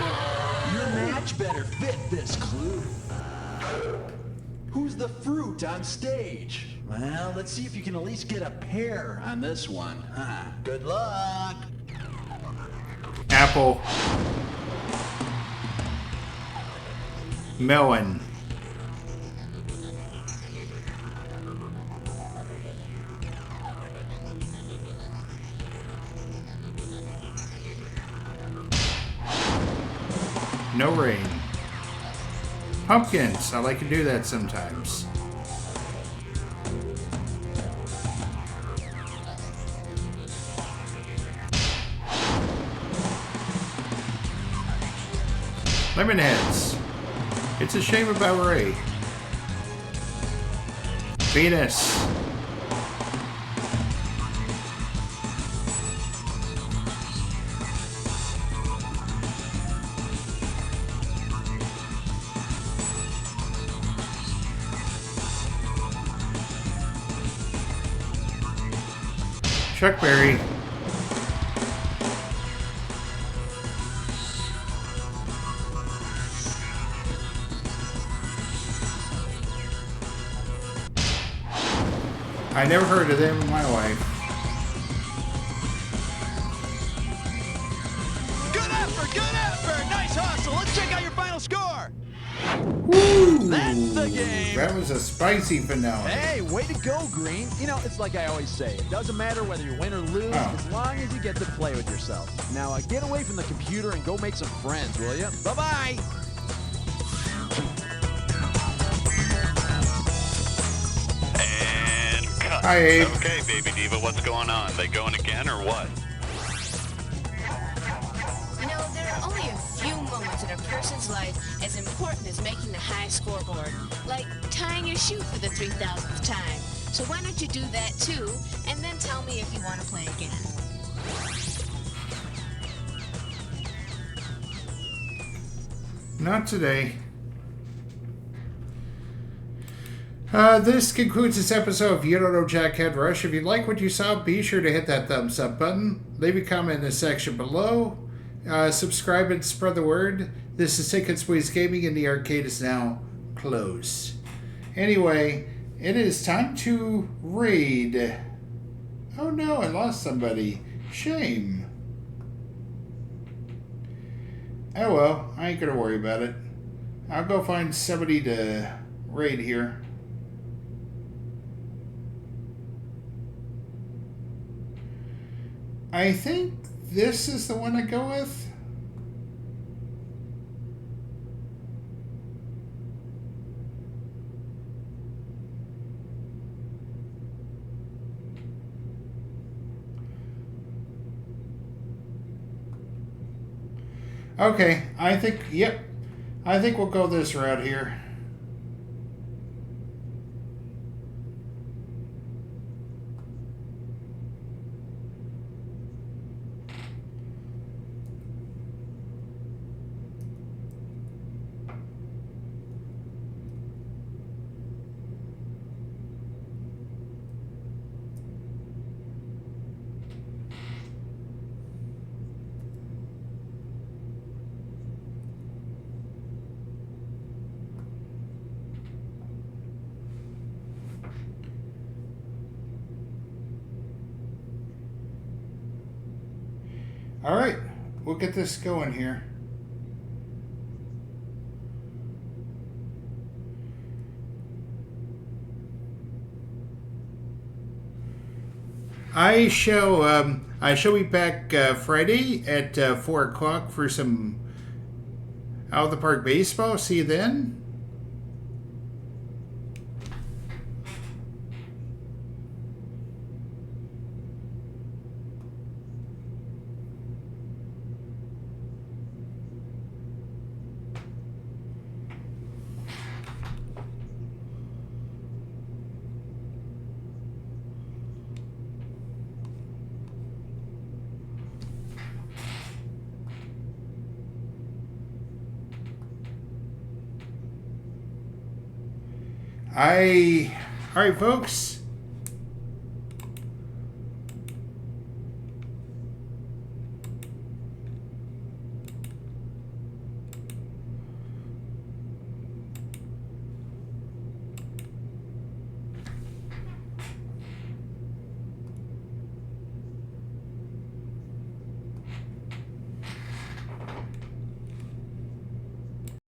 Your match better fit this clue. Who's the fruit on stage? Well, let's see if you can at least get a pair on this one. Good luck. Apple. Melon. No rain. Pumpkins. I like to do that sometimes. Lemonheads. It's a shame about Ray. Venus. Chuck Berry. I never heard of them in my life. Good effort, good effort! Nice hustle! Let's check out your final score! Woo! That's the game! That was a spicy finale. Hey, way to go, Green. You know, it's like I always say, it doesn't matter whether you win or lose, as long as you get to play with yourself. Now, get away from the computer and go make some friends, will you? Bye-bye! And cut. Hi, Abe. Okay, Baby Diva, what's going on? They going again or what? You know, there are only a few moments in a person's life as important as making the high scoreboard, like tying your shoe for the 3,000th time. So why don't you do that too, and then tell me if you want to play again. Not today. This concludes this episode of You Don't Know Jackhead Rush. If you like what you saw, be sure to hit that thumbs up button. Leave a comment in the section below. Subscribe and spread the word. This is Ticket Squeeze Gaming, and the arcade is now closed. Anyway, it is time to raid. Oh no, I lost somebody. Shame. Oh well, I ain't gonna worry about it. I'll go find somebody to raid here. I think this is the one I go with. Okay, I think we'll go this route here. All right, we'll get this going here. I shall be back Friday at 4 o'clock for some Out of the Park baseball. See you then. All right, folks.